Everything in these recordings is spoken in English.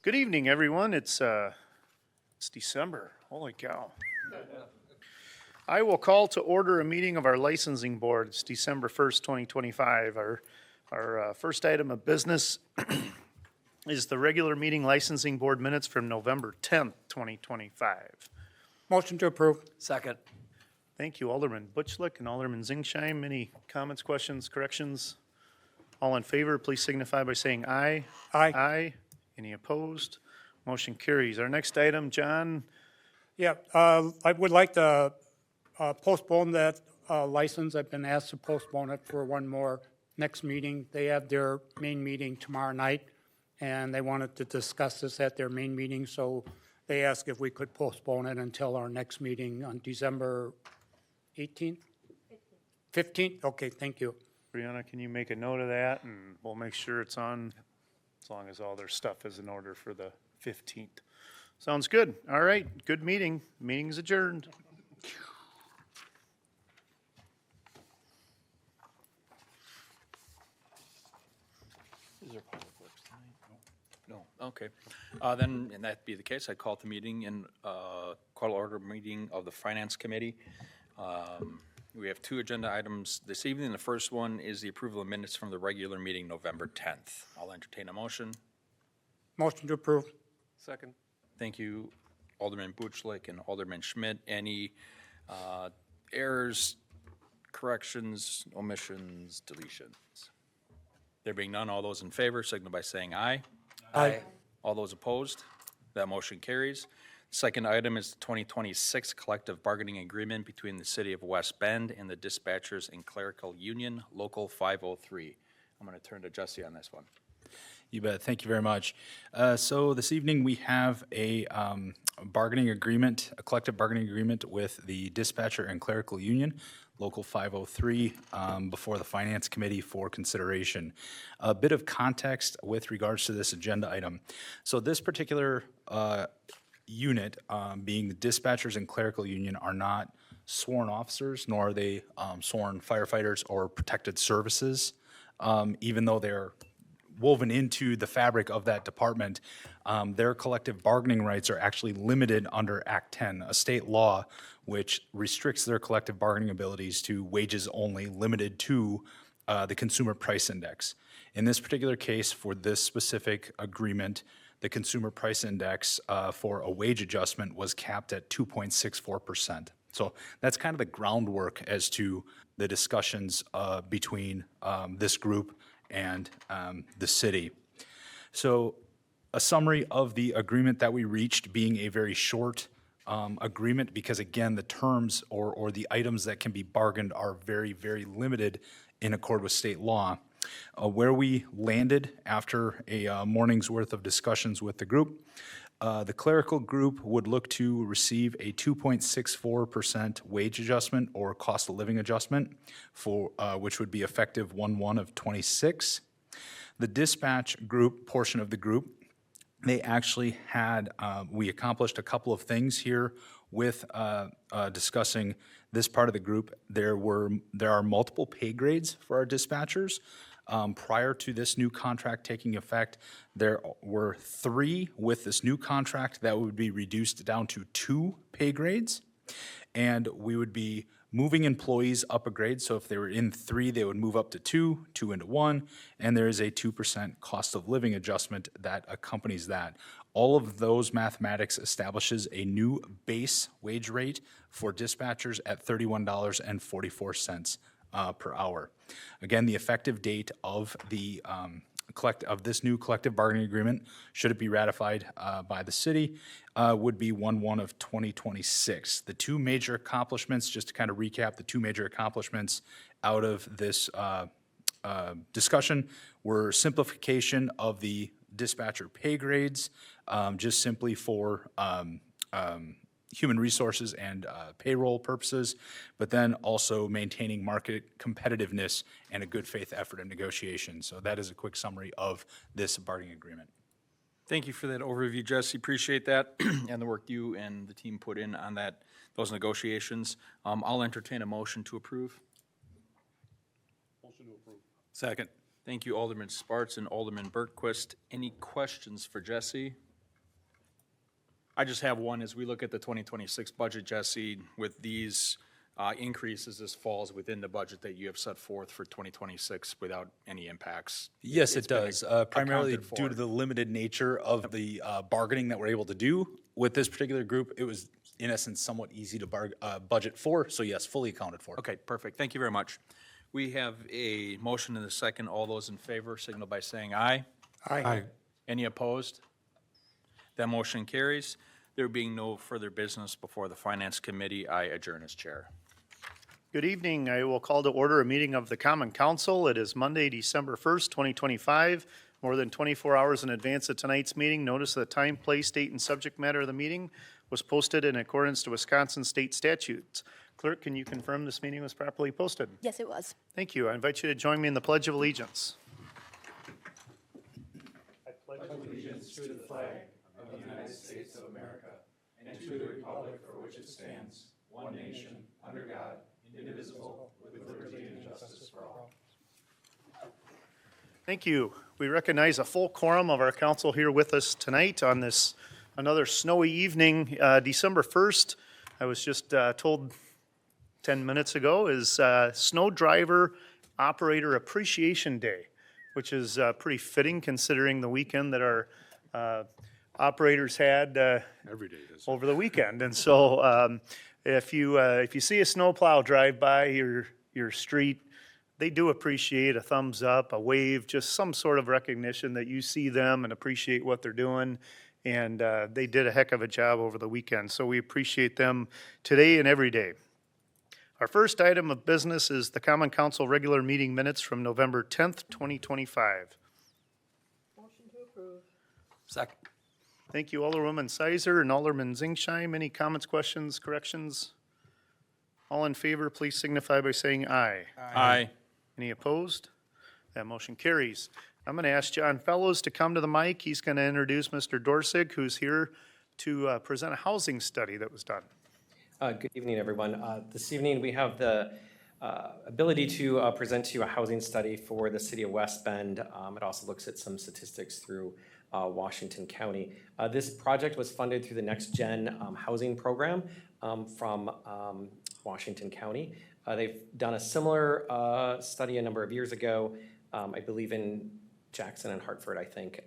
Good evening, everyone. It's December. Holy cow. I will call to order a meeting of our licensing board. It's December 1st, 2025. Our first item of business is the regular meeting licensing board minutes from November 10th, 2025. Motion to approve. Second. Thank you, Alderman Butchlick and Alderman Zingsheim. Any comments, questions, corrections? All in favor, please signify by saying aye. Aye. Aye. Any opposed? Motion carries. Our next item, John. Yeah, I would like to postpone that license. I've been asked to postpone it for one more next meeting. They have their main meeting tomorrow night, and they wanted to discuss this at their main meeting, so they asked if we could postpone it until our next meeting on December 18th? 15th? Okay, thank you. Brianna, can you make a note of that, and we'll make sure it's on, as long as all their stuff is in order for the 15th. Sounds good. All right, good meeting. Meeting's adjourned. Is there public works tonight? No. Okay. Then, and that be the case, I call the meeting in, call order meeting of the Finance Committee. We have two agenda items this evening. The first one is the approval of minutes from the regular meeting November 10th. I'll entertain a motion. Motion to approve. Second. Thank you, Alderman Butchlick and Alderman Schmidt. Any errors, corrections, omissions, deletions? There being none, all those in favor signal by saying aye. Aye. All those opposed? That motion carries. Second item is the 2026 collective bargaining agreement between the City of West Bend and the Dispatchers and Clerical Union, Local 503. I'm going to turn to Jesse on this one. You bet. Thank you very much. So this evening we have a bargaining agreement, a collective bargaining agreement with the Dispatcher and Clerical Union, Local 503, before the Finance Committee for consideration. A bit of context with regards to this agenda item. So this particular unit, being the Dispatchers and Clerical Union, are not sworn officers, nor are they sworn firefighters or protected services, even though they're woven into the fabric of that department. Their collective bargaining rights are actually limited under Act 10, a state law which restricts their collective bargaining abilities to wages only, limited to the Consumer Price Index. In this particular case, for this specific agreement, the Consumer Price Index for a wage adjustment was capped at 2.64%. So that's kind of the groundwork as to the discussions between this group and the city. So a summary of the agreement that we reached, being a very short agreement, because again, the terms or the items that can be bargained are very, very limited in accord with state law. Where we landed after a morning's worth of discussions with the group, the clerical group would look to receive a 2.64% wage adjustment or cost of living adjustment, for which would be effective 1/1 of 26. The dispatch group portion of the group, they actually had, we accomplished a couple of things here with discussing this part of the group. There are multiple pay grades for our dispatchers. Prior to this new contract taking effect, there were 3 with this new contract that would be reduced down to 2 pay grades. And we would be moving employees up a grade. So if they were in 3, they would move up to 2, 2 into 1, and there is a 2% cost of living adjustment that accompanies that. All of those mathematics establishes a new base wage rate for dispatchers at $31.44 per hour. Again, the effective date of the this new collective bargaining agreement, should it be ratified by the city, would be 1/1 of 2026. The two major accomplishments, just to kind of recap, the two major accomplishments out of this discussion were simplification of the dispatcher pay grades, just simply for human resources and payroll purposes, but then also maintaining market competitiveness and a good faith effort in negotiation. So that is a quick summary of this bargaining agreement. Thank you for that overview, Jesse. Appreciate that and the work you and the team put in on those negotiations. I'll entertain a motion to approve. Motion to approve. Second. Thank you, Alderman Sparts and Alderman Bergquist. Any questions for Jesse? I just have one, as we look at the 2026 budget, Jesse, with these increases, this falls within the budget that you have set forth for 2026 without any impacts. Yes, It's it been does, primarily accounted due for. to the limited nature of the bargaining that we're able to do with this particular group. It was, in essence, somewhat easy to budget for, so yes, fully accounted for. Okay, perfect. Thank you very much. We have a motion and a second. All those in favor signal by saying aye. Aye. Any opposed? That motion carries. There being no further business before the Finance Committee, I adjourn as chair. Good evening. I will call to order a meeting of the Common Council. It is Monday, December 1st, 2025. More than 24 hours in advance of tonight's meeting, notice of the time, place, date, and subject matter of the meeting was posted in accordance to Wisconsin State Statutes. Clerk, can you confirm this meeting was properly posted? Yes, it was. Thank you. I invite you to join me in the Pledge of Allegiance. Thank you. We recognize a full quorum of our council here with us tonight on this, another snowy evening, December 1st. I was just told 10 minutes ago is Snow Driver Operator Appreciation Day, which is pretty fitting considering the weekend that our operators had Every day is. over the weekend. And so if you see a snowplow drive by your street, they do appreciate a thumbs up, a wave, just some sort of recognition that you see them and appreciate what they're doing. And they did a heck of a job over the weekend. So we appreciate them today and every day. Our first item of business is the Common Council regular meeting minutes from November 10th, 2025. Second. Thank you, Alderwoman Sizer and Alderman Zingsheim. Any comments, questions, corrections? All in favor, please signify by saying aye. Aye. Any opposed? That motion carries. I'm going to ask John Fellows to come to the mic. He's going to introduce Mr. Dorsig, who's here to present a housing study that was done. Good evening, everyone. This evening, we have the ability to present to you a housing study for the city of West Bend. It also looks at some statistics through Washington County. This project was funded through the Next Gen Housing Program from Washington County. They've done a similar study a number of years ago, I believe in Jackson and Hartford, I think.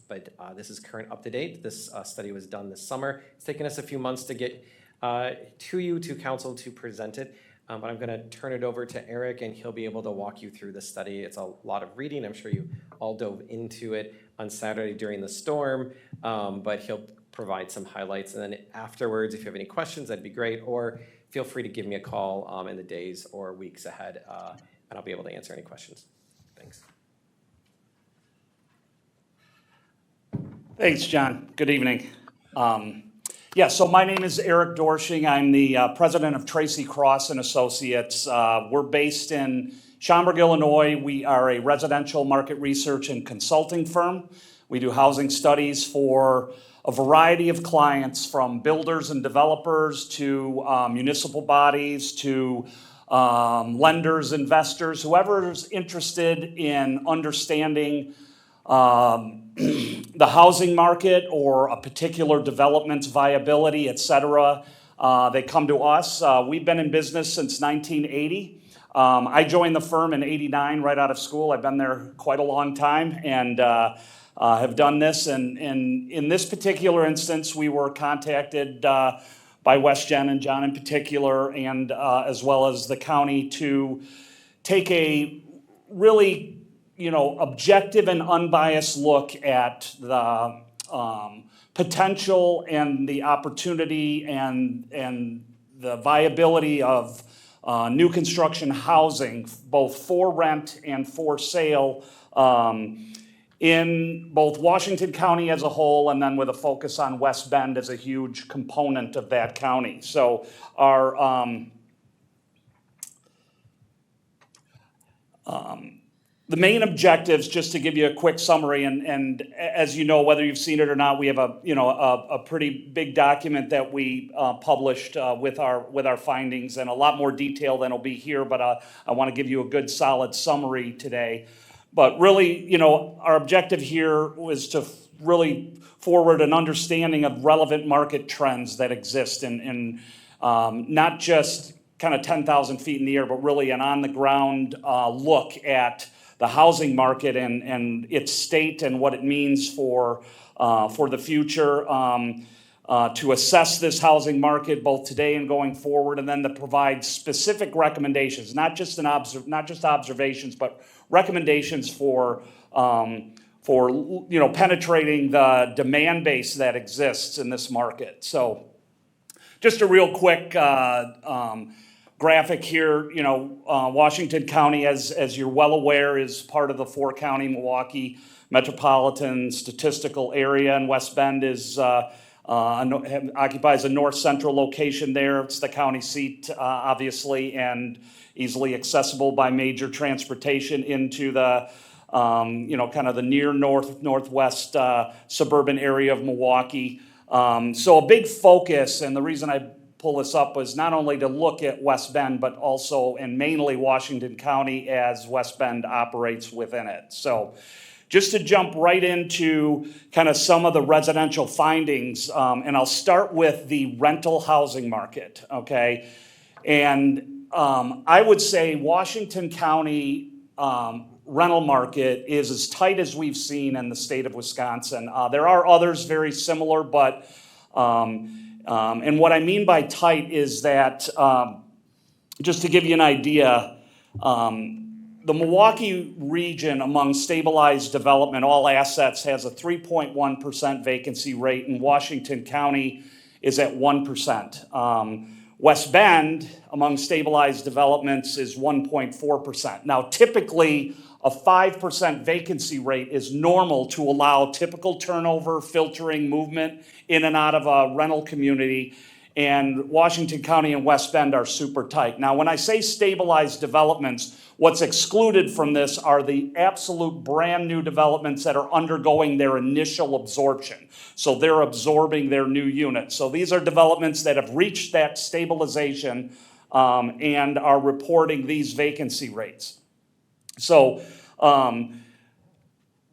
But this is current up to date. This study was done this summer. It's taken us a few months to get to council to present it. But I'm going to turn it over to Eric, and he'll be able to walk you through the study. It's a lot of reading. I'm sure you all dove into it on Saturday during the storm, but he'll provide some highlights. And then afterwards, if you have any questions, that'd be great. Or feel free to give me a call in the days or weeks ahead, and I'll be able to answer any questions. Thanks. Thanks, John. Good evening. So my name is Eric Dorsching. I'm the president of Tracy Cross and Associates. We're based in Schaumburg, Illinois. We are a residential market research and consulting firm. We do housing studies for a variety of clients, from builders and developers to municipal bodies to lenders, investors, whoever's interested in understanding the housing market or a particular development's viability, et cetera. They come to us. We've been in business since 1980. I joined the firm in '89, right out of school. I've been there quite a long time and have done this. And in this particular instance, we were contacted by WestGen and John in particular, and as well as the county, to take a really objective and unbiased look at the potential and the opportunity and the viability of new construction housing, both for rent and for sale, in both Washington County as a whole, and then with a focus on West Bend as a huge component of that county. So our the main objectives, just to give you a quick summary, and as you know, whether you've seen it or not, we have a pretty big document that we published with our findings, and a lot more detail than will be here. But I want to give you a good, solid summary today. But really, our objective here was to really forward an understanding of relevant market trends that exist in not just kind of 10,000 feet in the air, but really an on-the-ground look at the housing market and its state and what it means for the future, to assess this housing market both today and going forward, and then to provide specific recommendations, not just observations, but recommendations for penetrating the demand base that exists in this market. So, just a real quick graphic here. Washington County, as you're well aware, is part of the four-county Milwaukee metropolitan statistical area, and West Bend occupies a north-central location there. It's the county seat, obviously, and easily accessible by major transportation into the kind of the near northwest suburban area of Milwaukee. So a big focus, and the reason I pull this up was not only to look at West Bend, but also and mainly Washington County as West Bend operates within it. So just to jump right into kind of some of the residential findings, and I'll start with the rental housing market, okay? And I would say Washington County rental market is as tight as we've seen in the state of Wisconsin. There are others very similar, but, and what I mean by tight is that, just to give you an idea, the Milwaukee region among stabilized development, all assets, has a 3.1% vacancy rate, and Washington County is at 1%. West Bend, among stabilized developments, is 1.4%. Now, typically, a 5% vacancy rate is normal to allow typical turnover, filtering, movement in and out of a rental community, and Washington County and West Bend are super tight. Now, when I say stabilized developments, what's excluded from this are the absolute brand new developments that are undergoing their initial absorption. So they're absorbing their new units. So these are developments that have reached that stabilization and are reporting these vacancy rates. So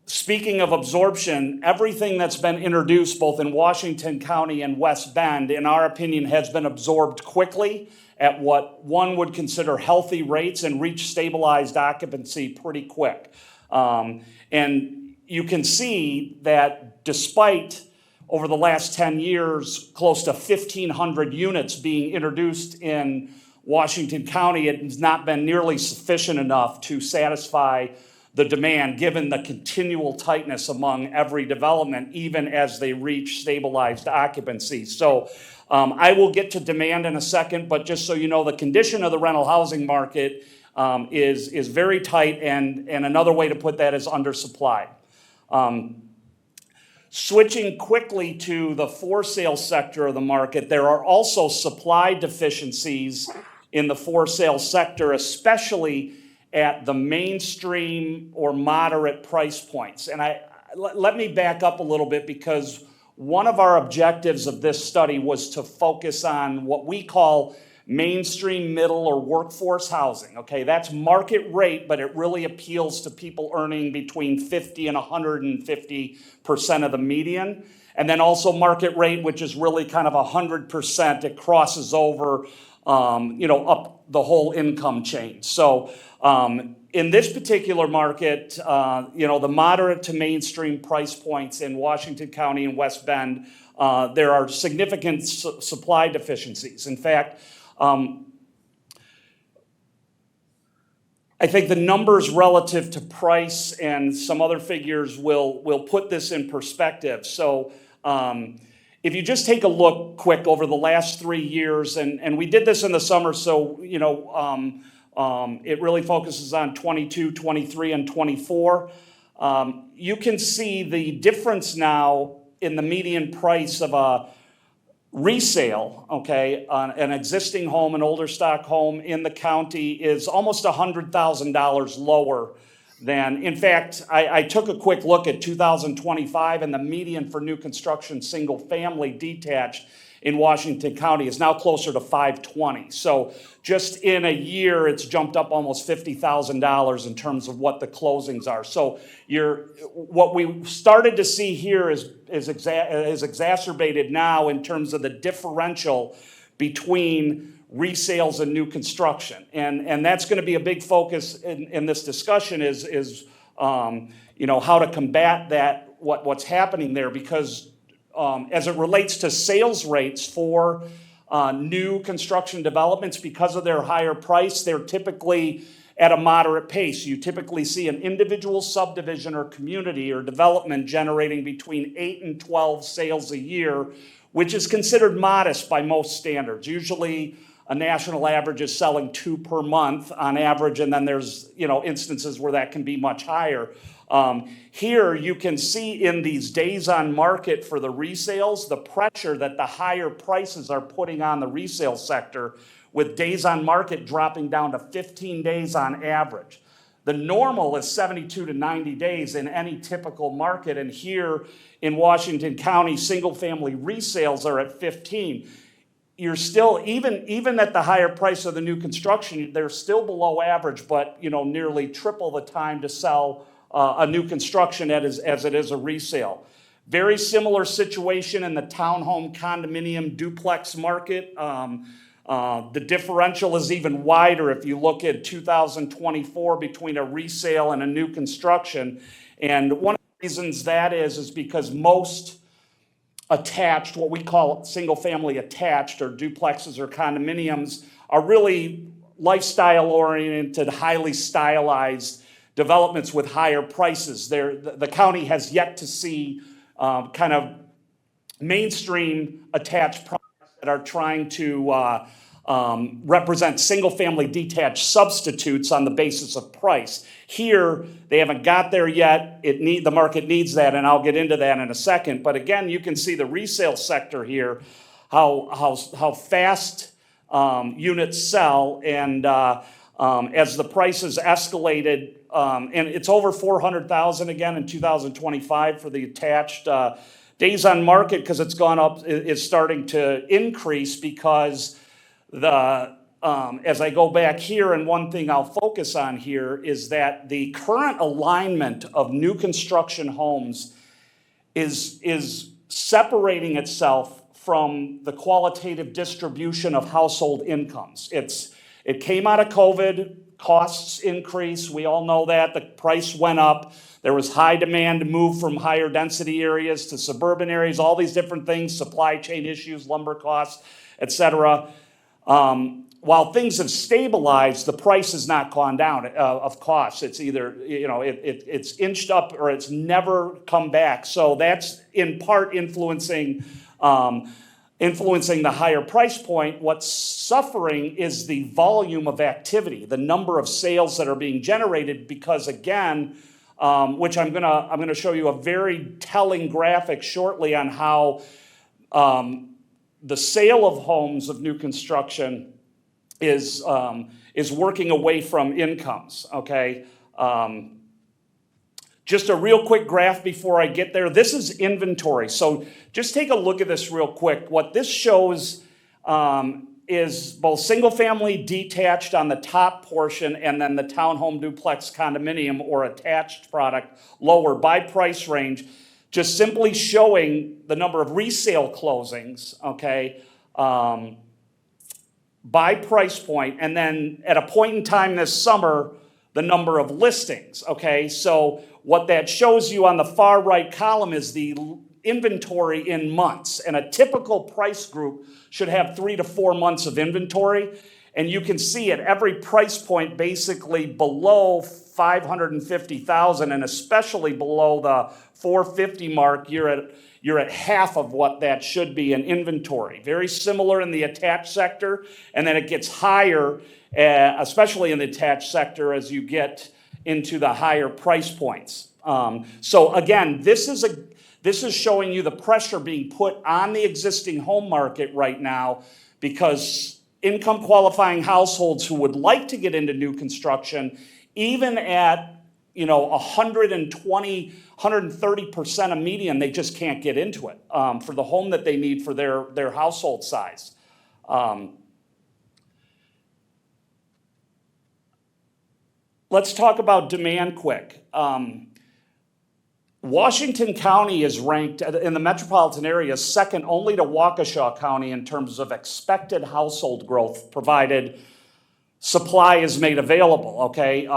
speaking of absorption, everything that's been introduced both in Washington County and West Bend, in our opinion, has been absorbed quickly at what one would consider healthy rates and reach stabilized occupancy pretty quick. And you can see that despite over the last 10 years, close to 1,500 units being introduced in Washington County, it has not been nearly sufficient enough to satisfy the demand, given the continual tightness among every development, even as they reach stabilized occupancy. So I will get to demand in a second, but just so you know, the condition of the rental housing market is very tight, and another way to put that is undersupplied. Switching quickly to the for sale sector of the market, there are also supply deficiencies in the for sale sector, especially at the mainstream or moderate price points. And let me back up a little bit, because one of our objectives of this study was to focus on what we call mainstream, middle, or workforce housing. Okay, that's market rate, but it really appeals to people earning between 50 and 150% of the median. And then also market rate, which is really kind of 100%. It crosses over, up the whole income chain. So in this particular market, the moderate to mainstream price points in Washington County and West Bend, there are significant supply deficiencies. In fact, I think the numbers relative to price and some other figures will put this in perspective. So if you just take a look quick over the last 3 years, and we did this in the summer, so it really focuses on 22, 23, and 24. You can see the difference now in the median price of a resale, okay, on an existing home, an older stock home in the county, is almost $100,000 lower than, in fact, I took a quick look at 2025, and the median for new construction single family detached in Washington County is now closer to 520. So just in a year, it's jumped up almost $50,000 in terms of what the closings are. So what we started to see here is exacerbated now in terms of the differential between resales and new construction. And that's going to be a big focus in this discussion is how to combat that, what's happening there, because as it relates to sales rates for new construction developments, because of their higher price, they're typically at a moderate pace. You typically see an individual subdivision or community or development generating between 8 and 12 sales a year, which is considered modest by most standards. Usually a national average is selling 2 per month on average, and then there's instances where that can be much higher. Here you can see in these days on market for the resales, the pressure that the higher prices are putting on the resale sector, with days on market dropping down to 15 days on average. The normal is 72 to 90 days in any typical market, and here in Washington County, single-family resales are at 15. You're still, even at the higher price of the new construction, they're still below average, but nearly triple the time to sell a new construction as it is a resale. Very similar situation in the townhome condominium duplex market. The differential is even wider if you look at 2024 between a resale and a new construction. And one of the reasons that is because most attached, what we call single-family attached or duplexes or condominiums, are really lifestyle-oriented, highly stylized developments with higher prices. The county has yet to see kind of mainstream attached products that are trying to represent single-family detached substitutes on the basis of price. Here, they haven't got there yet. The market needs that, and I'll get into that in a second. But again, you can see the resale sector here, how fast units sell, and as the prices escalated, and it's over 400,000 again in 2025 for the attached. Days on market, because it's gone up, is starting to increase because as I go back here, and one thing I'll focus on here is that the current alignment of new construction homes is separating itself from the qualitative distribution of household incomes. It came out of COVID, costs increased, we all know that, the price went up, there was high demand to move from higher density areas to suburban areas, all these different things, supply chain issues, lumber costs, etc. While things have stabilized, the price has not gone down of costs. It's either, it's inched up or it's never come back. So that's in part influencing the higher price point. What's suffering is the volume of activity, the number of sales that are being generated, because again, which I'm gonna show you a very telling graphic shortly on how the sale of homes of new construction is working away from incomes, okay? Just a real quick graph before I get there. This is inventory. So just take a look at this real quick. What this shows is both single-family detached on the top portion and then the townhome duplex condominium or attached product lower by price range, just simply showing the number of resale closings, okay, by price point, and then at a point in time this summer, the number of listings, okay? So what that shows you on the far right column is the inventory in months, and a typical price group should have 3 to 4 months of inventory, and you can see at every price point basically below 550,000 and especially below the 450 mark, you're at half of what that should be in inventory. Very similar in the attached sector, and then it gets higher, especially in the attached sector as you get into the higher price points. So again, this is showing you the pressure being put on the existing home market right now, because income qualifying households who would like to get into new construction, even at 120, 130% of median, they just can't get into it for the home that they need for their household size. Let's talk about demand quick. Washington County is ranked in the metropolitan area second only to Waukesha County in terms of expected household growth, provided supply is made available, okay?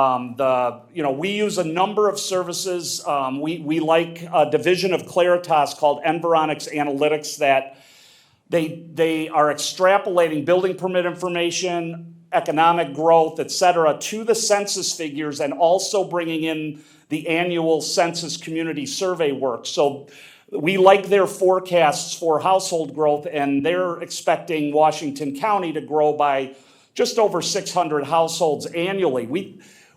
We use a number of services. We like a division of Claritas called Environics Analytics that they are extrapolating building permit information, economic growth, et cetera, to the census figures and also bringing in the annual census community survey work. So we like their forecasts for household growth, and they're expecting Washington County to grow by just over 600 households annually.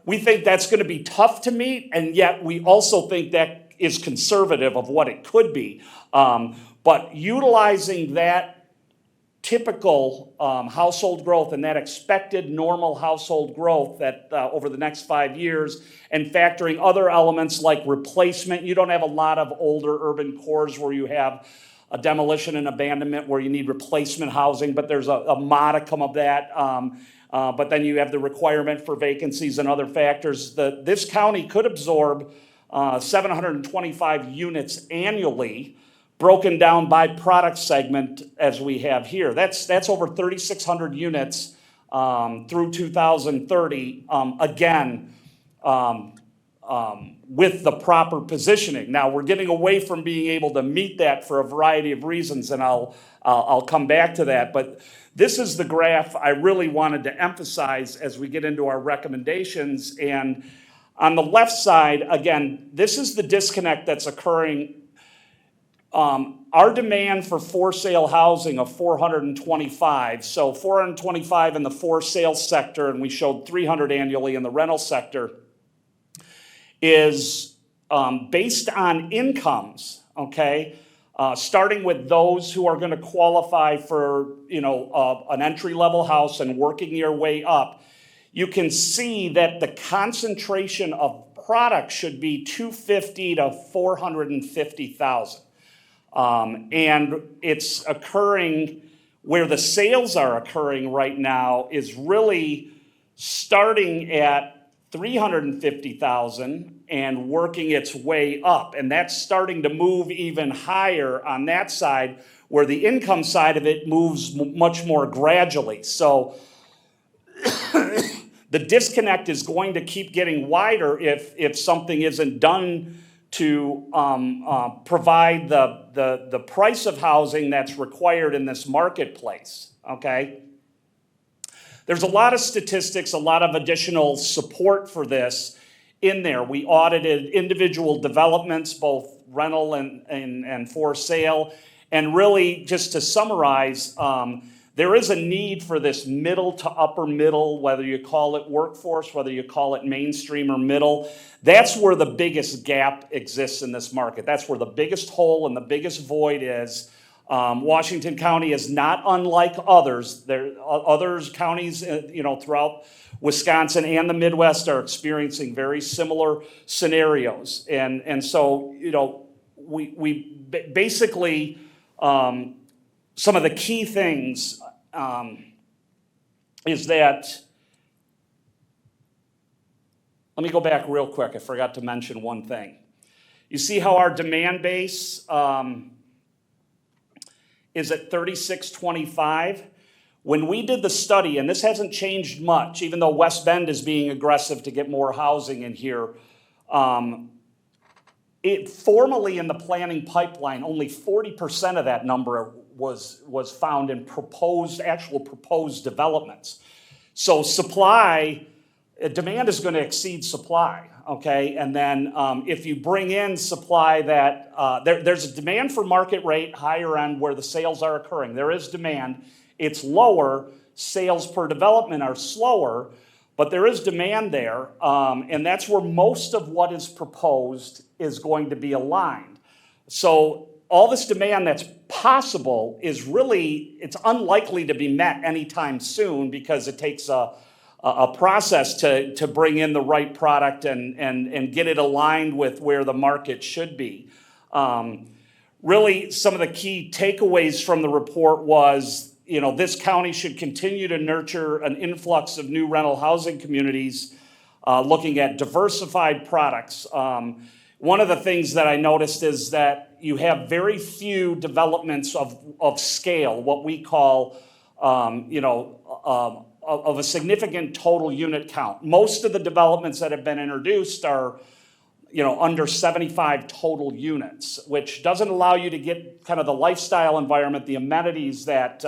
We think that's going to be tough to meet, and yet we also think that is conservative of what it could be. But utilizing that typical household growth and that expected normal household growth that over the next 5 years, and factoring other elements like replacement. You don't have a lot of older urban cores where you have a demolition and abandonment where you need replacement housing, but there's a modicum of that. But then you have the requirement for vacancies and other factors. This county could absorb 725 units annually, broken down by product segment as we have here. That's over 3,600 units through 2030, with the proper positioning. Now, we're getting away from being able to meet that for a variety of reasons, and I'll come back to that. But this is the graph I really wanted to emphasize as we get into our recommendations. And on the left side, again, this is the disconnect that's occurring. Our demand for for sale housing of 425, so 425 in the for sale sector, and we showed 300 annually in the rental sector, is based on incomes, okay? Starting with those who are going to qualify for, an entry-level house and working your way up. You can see that the concentration of product should be 250 to 450,000. And it's occurring where the sales are occurring right now is really starting at 350,000 and working its way up. And that's starting to move even higher on that side, where the income side of it moves much more gradually. So the disconnect is going to keep getting wider if something isn't done to provide the price of housing that's required in this marketplace, okay? There's a lot of statistics, a lot of additional support for this in there. We audited individual developments, both rental and for sale. And really, just to summarize, there is a need for this middle to upper middle, whether you call it workforce, whether you call it mainstream or middle. That's where the biggest gap exists in this market. That's where the biggest hole and the biggest void is. Washington County is not unlike others. Other counties, throughout Wisconsin and the Midwest are experiencing very similar scenarios. And so, we basically, some of the key things is that, let me go back real quick. I forgot to mention one thing. You see how our demand base is at 3625. When we did the study, and this hasn't changed much, even though West Bend is being aggressive to get more housing in here, it formally in the planning pipeline, only 40% of that number was found in actual proposed developments. So demand is going to exceed supply. Okay, and then if you bring in supply that, there's a demand for market rate higher end where the sales are occurring. There is demand. It's lower. Sales per development are slower, but there is demand there. And that's where most of what is proposed is going to be aligned. So all this demand that's possible is really, it's unlikely to be met anytime soon because it takes a a process to bring in the right product and get it aligned with where the market should be. Really, some of the key takeaways from the report was, this county should continue to nurture an influx of new rental housing communities, looking at diversified products. One of the things that I noticed is that you have very few developments of scale, what we call, of a significant total unit count. Most of the developments that have been introduced are, under 75 total units, which doesn't allow you to get kind of the lifestyle environment, the amenities that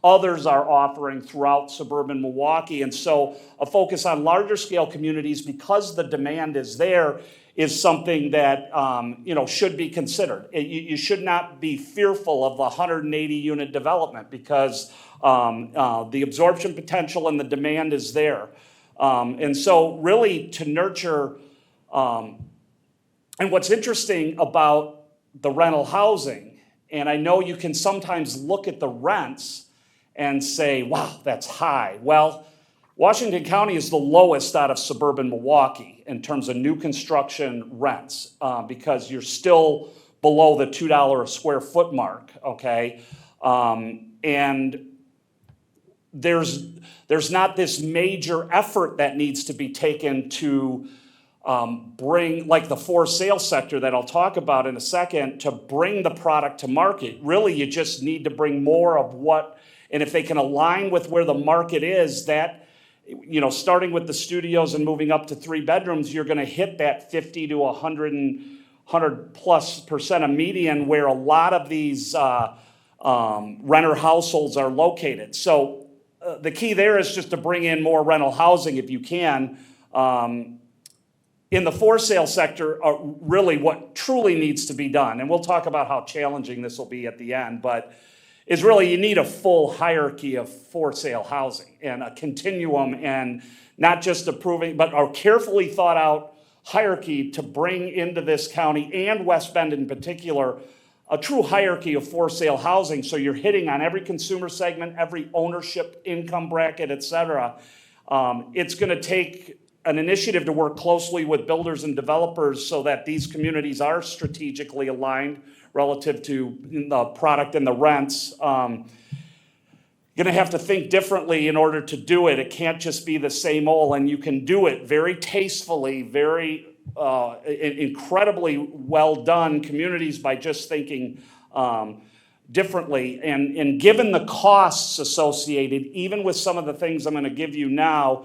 others are offering throughout suburban Milwaukee. And so a focus on larger scale communities, because the demand is there, is something that should be considered. You should not be fearful of the 180 unit development, because the absorption potential and the demand is there. And so really to nurture, and what's interesting about the rental housing, and I know you can sometimes look at the rents and say, wow, that's high. Well, Washington County is the lowest out of suburban Milwaukee in terms of new construction rents, because you're still below the $2 a square foot mark, okay? And there's not this major effort that needs to be taken to bring, like the for sale sector that I'll talk about in a second, to bring the product to market. Really, you just need to bring more of what, and if they can align with where the market is, that, starting with the studios and moving up to 3 bedrooms, you're gonna hit that 50 to 100+% of median where a lot of these renter households are located. So the key there is just to bring in more rental housing if you can. In the for sale sector, really what truly needs to be done, and we'll talk about how challenging this will be at the end, but is really you need a full hierarchy of for sale housing and a continuum, and not just approving, but a carefully thought out hierarchy to bring into this county and West Bend in particular, a true hierarchy of for sale housing. So you're hitting on every consumer segment, every ownership income bracket, et cetera. It's gonna take an initiative to work closely with builders and developers so that these communities are strategically aligned relative to the product and the rents. Gonna have to think differently in order to do it. It can't just be the same old, and you can do it very tastefully, very incredibly well done communities by just thinking differently. And given the costs associated, even with some of the things I'm gonna give you now,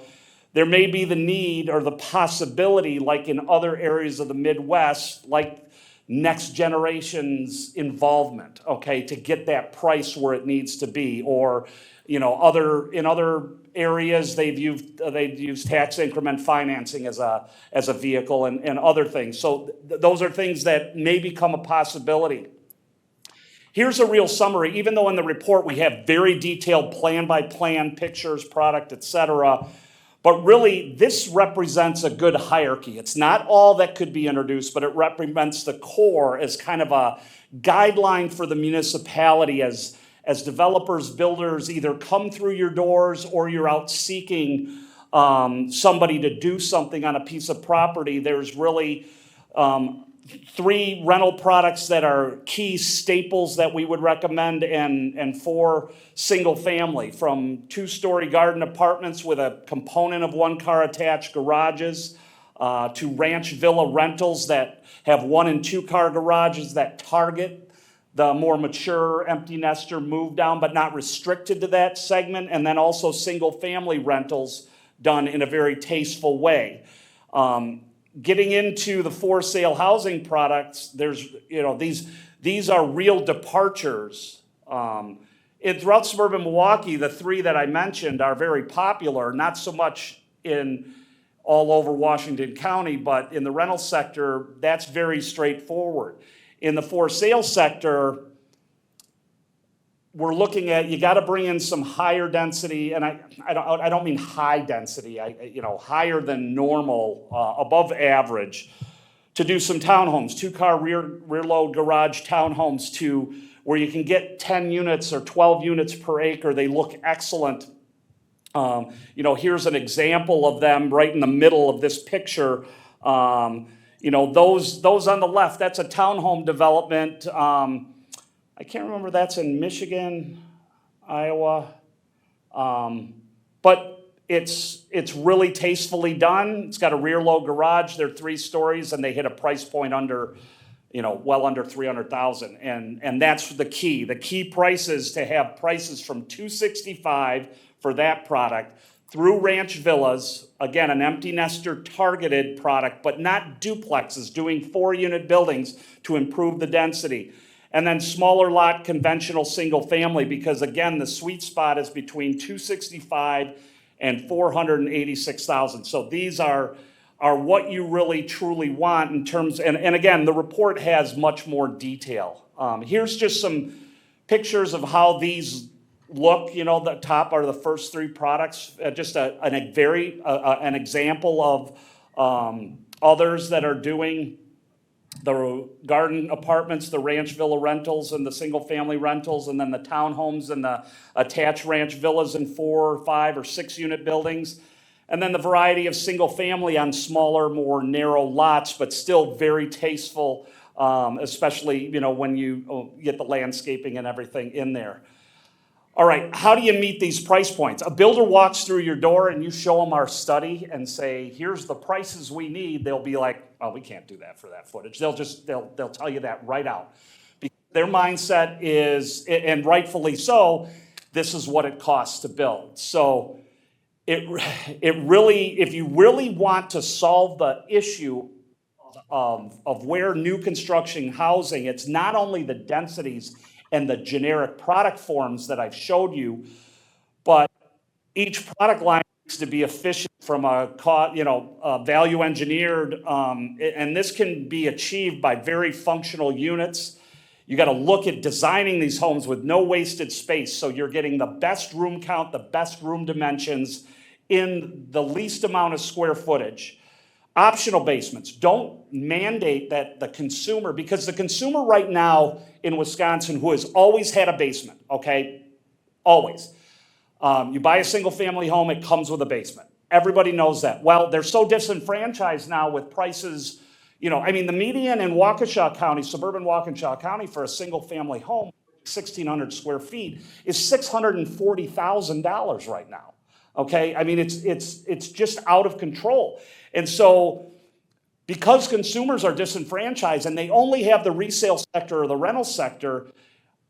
there may be the need or the possibility, like in other areas of the Midwest, like next generation's involvement, okay, to get that price where it needs to be. Or, in other areas, they've used tax increment financing as a vehicle and other things. So those are things that may become a possibility. Here's a real summary. Even though in the report we have very detailed plan-by-plan pictures, product, et cetera, but really, this represents a good hierarchy. It's not all that could be introduced, but it represents the core as kind of a guideline for the municipality as developers, builders either come through your doors or you're out seeking somebody to do something on a piece of property. There's really 3 rental products that are key staples that we would recommend, and 4 single family, from 2-story garden apartments with a component of 1-car attached garages, to ranch villa rentals that have 1- and 2-car garages that target the more mature empty nester move down, but not restricted to that segment, and then also single family rentals done in a very tasteful way. Getting into the for sale housing products, there's, these are real departures. Throughout suburban Milwaukee, the 3 that I mentioned are very popular, not so much in all over Washington County, but in the rental sector, that's very straightforward. In the for sale sector, we're looking at, you got to bring in some higher density, and I don't mean high density, higher than normal, above average, to do some townhomes, 2-car rear load garage townhomes where you can get 10 units or 12 units per acre. They look excellent Here's an example of them right in the middle of this picture. Those on the left, that's a townhome development. I can't remember, that's in Michigan, Iowa. But it's really tastefully done. It's got a rear load garage. They're 3 stories and they hit a price point under, well under 300,000. And that's the key. The key price is to have prices from $265 for that product through ranch villas, again, an empty nester targeted product, but not duplexes, doing 4-unit buildings to improve the density. And then smaller lot conventional single family, because again, the sweet spot is between 265 and 486,000. So these are what you really truly want in terms, and again, the report has much more detail. Here's just some pictures of how these look. The top are the first 3 products, just an example of others that are doing the garden apartments, the ranch villa rentals, and the single-family rentals, and then the townhomes and the attached ranch villas in 4 or 5 or 6-unit buildings. And then the variety of single-family on smaller, more narrow lots, but still very tasteful, especially, when you get the landscaping and everything in there. All right, how do you meet these price points? A builder walks through your door and you show them our study and say, here's the prices we need. They'll be like, oh, we can't do that for that footage. They'll tell you that right out. Because their mindset is, and rightfully so, this is what it costs to build. So it really, if you really want to solve the issue of where new construction housing, it's not only the densities and the generic product forms that I've showed you, but each product line needs to be efficient from a value engineered, and this can be achieved by very functional units. You got to look at designing these homes with no wasted space, so you're getting the best room count, the best room dimensions in the least amount of square footage. Optional basements. Don't mandate that the consumer, because the consumer right now in Wisconsin who has always had a basement, okay? Always. You buy a single family home, it comes with a basement. Everybody knows that. Well, they're so disenfranchised now with prices, the median in Waukesha County, suburban Waukesha County for a single family home, 1,600 square feet, is $640,000 right now. Okay, it's just out of control. And so because consumers are disenfranchised and they only have the resale sector or the rental sector,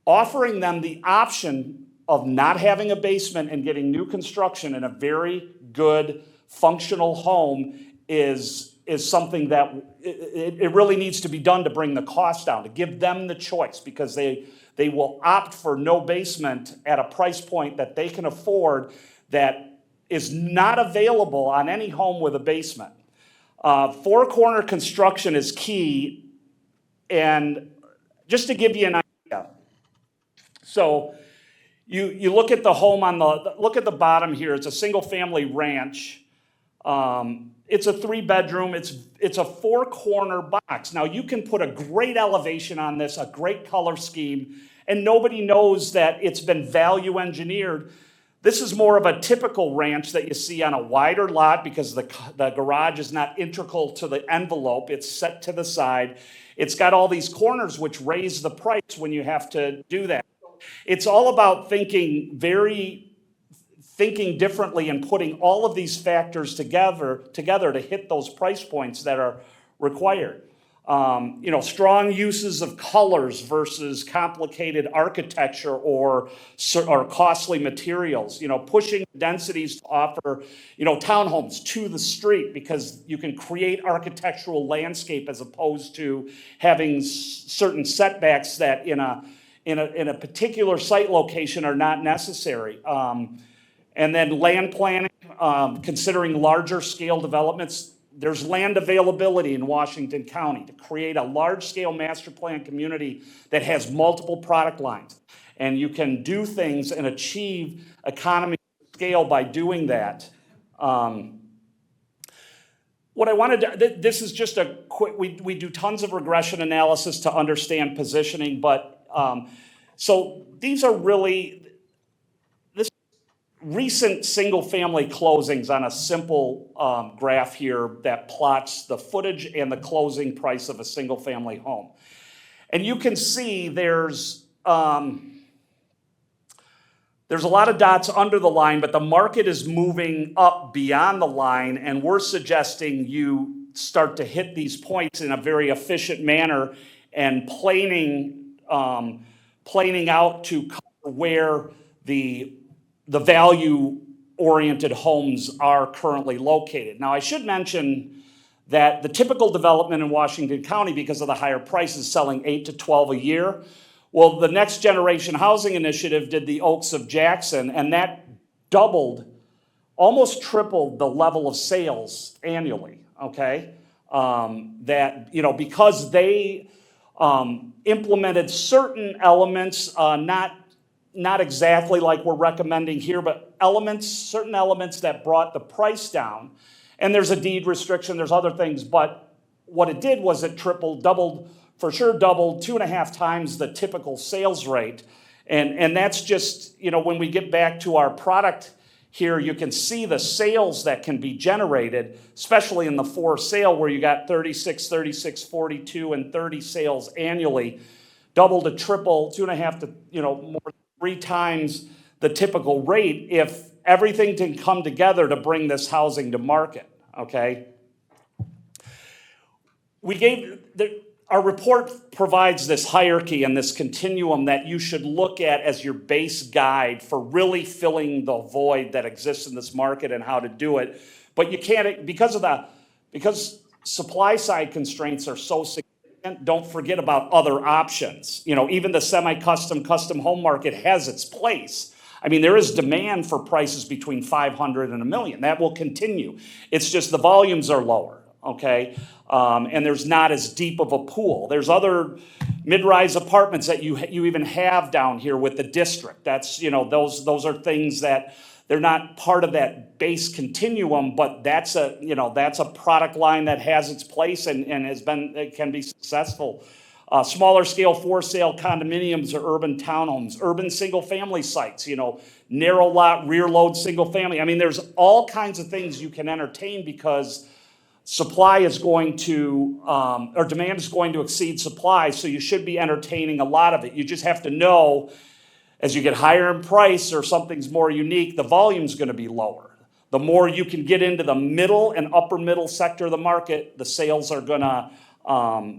offering them the option of not having a basement and getting new construction in a very good functional home is something that it really needs to be done to bring the cost down, to give them the choice, because they will opt for no basement at a price point that they can afford that is not available on any home with a basement. 4-corner construction is key, and just to give you an idea, so you look at the home look at the bottom here. It's a single-family ranch. It's a 3-bedroom. It's a 4-corner box. Now you can put a great elevation on this, a great color scheme, and nobody knows that it's been value engineered. This is more of a typical ranch that you see on a wider lot because the garage is not integral to the envelope. It's set to the side. It's got all these corners which raise the price when you have to do that. It's all about thinking differently and putting all of these factors together to hit those price points that are required. Strong uses of colors versus complicated architecture or costly materials. Pushing densities to offer, townhomes to the street because you can create architectural landscape as opposed to having certain setbacks that in a particular site location are not necessary. And then land planning, considering larger scale developments. There's land availability in Washington County to create a large-scale master plan community that has multiple product lines. And you can do things and achieve economy of scale by doing that. What I wanted to, this is just a quick, we do tons of regression analysis to understand positioning, but so these are really, recent single-family closings on a simple graph here that plots the footage and the closing price of a single-family home. And you can see there's a lot of dots under the line, but the market is moving up beyond the line, and we're suggesting you start to hit these points in a very efficient manner and planing out to cover where the value-oriented homes are currently located. Now, I should mention that the typical development in Washington County, because of the higher prices, selling 8 to 12 a year. Well, the Next Generation Housing Initiative did the Oaks of Jackson, and that doubled, almost tripled the level of sales annually, okay? Because they implemented certain elements, not exactly like we're recommending here, but certain elements that brought the price down. And there's a deed restriction, there's other things, but what it did was it doubled, 2.5 times the typical sales rate. And that's just, when we get back to our product here, you can see the sales that can be generated, especially in the for sale where you got 36, 42, and 30 sales annually, double to triple, 2.5 to, more than 3 times the typical rate if everything can come together to bring this housing to market, okay? Our report provides this hierarchy and this continuum that you should look at as your base guide for really filling the void that exists in this market and how to do it. But you can't, because supply side constraints are so significant, don't forget about other options. Even the semi-custom, custom home market has its place. I mean, there is demand for prices between $500 and $1 million. That will continue. It's just the volumes are lower, okay? And there's not as deep of a pool. There's other mid-rise apartments that you even have down here with the district. That's, those are things that they're not part of that base continuum, but that's a product line that has its place and can be successful. Smaller scale for sale condominiums or urban townhomes, urban single family sites, narrow lot, rear load single family. I mean, there's all kinds of things you can entertain because supply is going to, or demand is going to exceed supply, so you should be entertaining a lot of it. You just have to know as you get higher in price or something's more unique, the volume's gonna be lower. The more you can get into the middle and upper middle sector of the market, the sales are gonna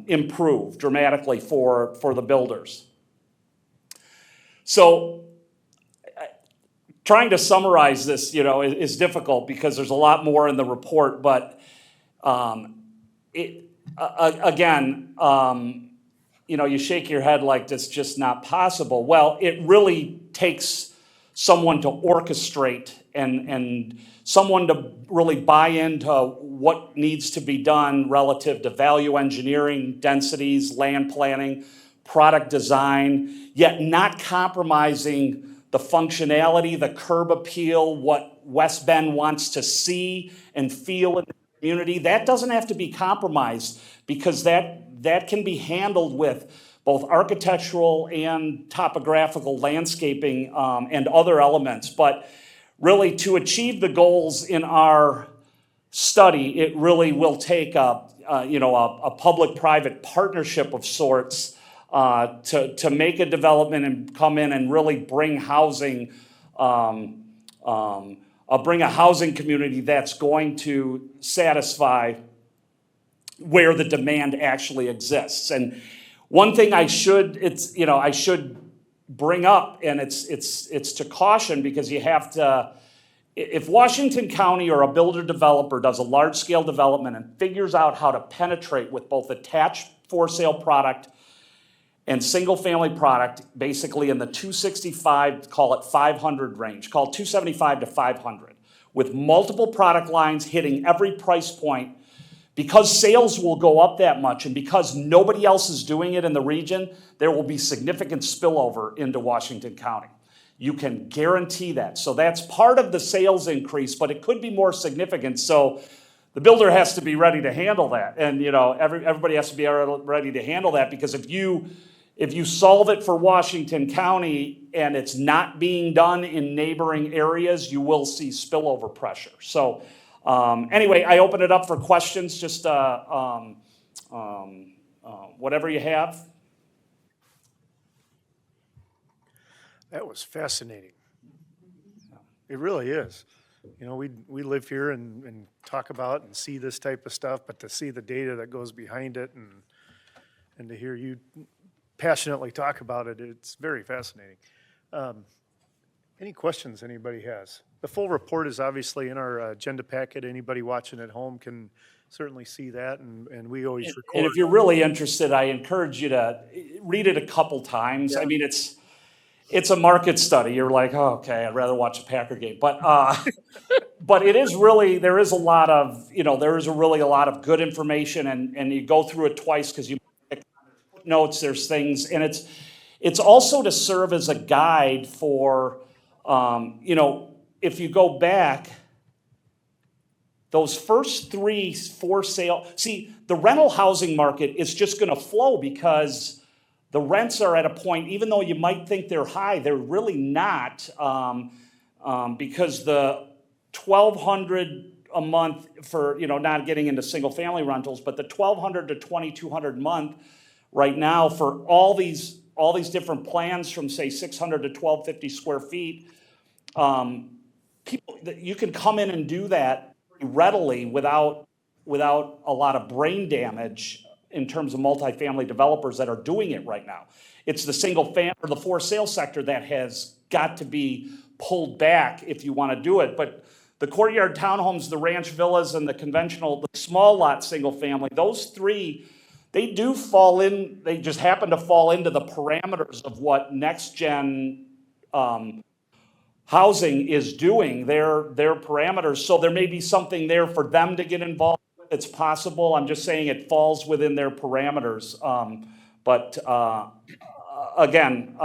improve dramatically for the builders. So trying to summarize this, is difficult because there's a lot more in the report, but you shake your head like that's just not possible. Well, it really takes someone to orchestrate and someone to really buy into what needs to be done relative to value engineering, densities, land planning, product design, yet not compromising the functionality, the curb appeal, what West Bend wants to see and feel in the community. That doesn't have to be compromised because that can be handled with both architectural and topographical landscaping and other elements. But really, to achieve the goals in our study, it really will take a public-private partnership of sorts to make a development and come in and really bring housing, bring a housing community that's going to satisfy where the demand actually exists. And one thing I should bring up, and it's to caution because you have to, if Washington County or a builder developer does a large scale development and figures out how to penetrate with both attached for sale product and single family product, basically in the 265, call it 500 range, call it 275 to 500, with multiple product lines hitting every price point, because sales will go up that much and because nobody else is doing it in the region, there will be significant spillover into Washington County. You can guarantee that. So that's part of the sales increase, but it could be more significant. So the builder has to be ready to handle that. And everybody has to be ready to handle that, because if If you solve it for Washington County and it's not being done in neighboring areas, you will see spillover pressure. So anyway, I open it up for questions, just whatever you have. That was fascinating. It really is. You know, we live here and talk about and see this type of stuff, but to see the data that goes behind it and to hear you passionately talk about it, it's very fascinating. Any questions anybody has? The full report is obviously in our agenda packet. Anybody watching at home can certainly see that, and we always record. And if you're really interested, I encourage you to read it a couple times. I mean, it's a market study. You're like, oh, okay, I'd rather watch a Packer game. But it is really, there is a lot of good information, and you go through it twice because you make notes, there's things, and it's also to serve as a guide for, if you go back, those first 3 for sale, see, the rental housing market is just gonna flow because the rents are at a point, even though you might think they're high, they're really not, because the $1,200 a month for, not getting into single family rentals, but the $1,200 to $2,200 a month right now for all these different plans from say 600 to 1,250 square feet, people, you can come in and do that readily without a lot of brain damage in terms of multifamily developers that are doing it right now. It's the single family or the for sale sector that has got to be pulled back if you want to do it. But the courtyard townhomes, the ranch villas, and the conventional, the small lot single family, those 3, they do fall in, they just happen to fall into the parameters of what next gen housing is doing, their parameters. So there may be something there for them to get involved with. It's possible. I'm just saying it falls within their parameters. But again,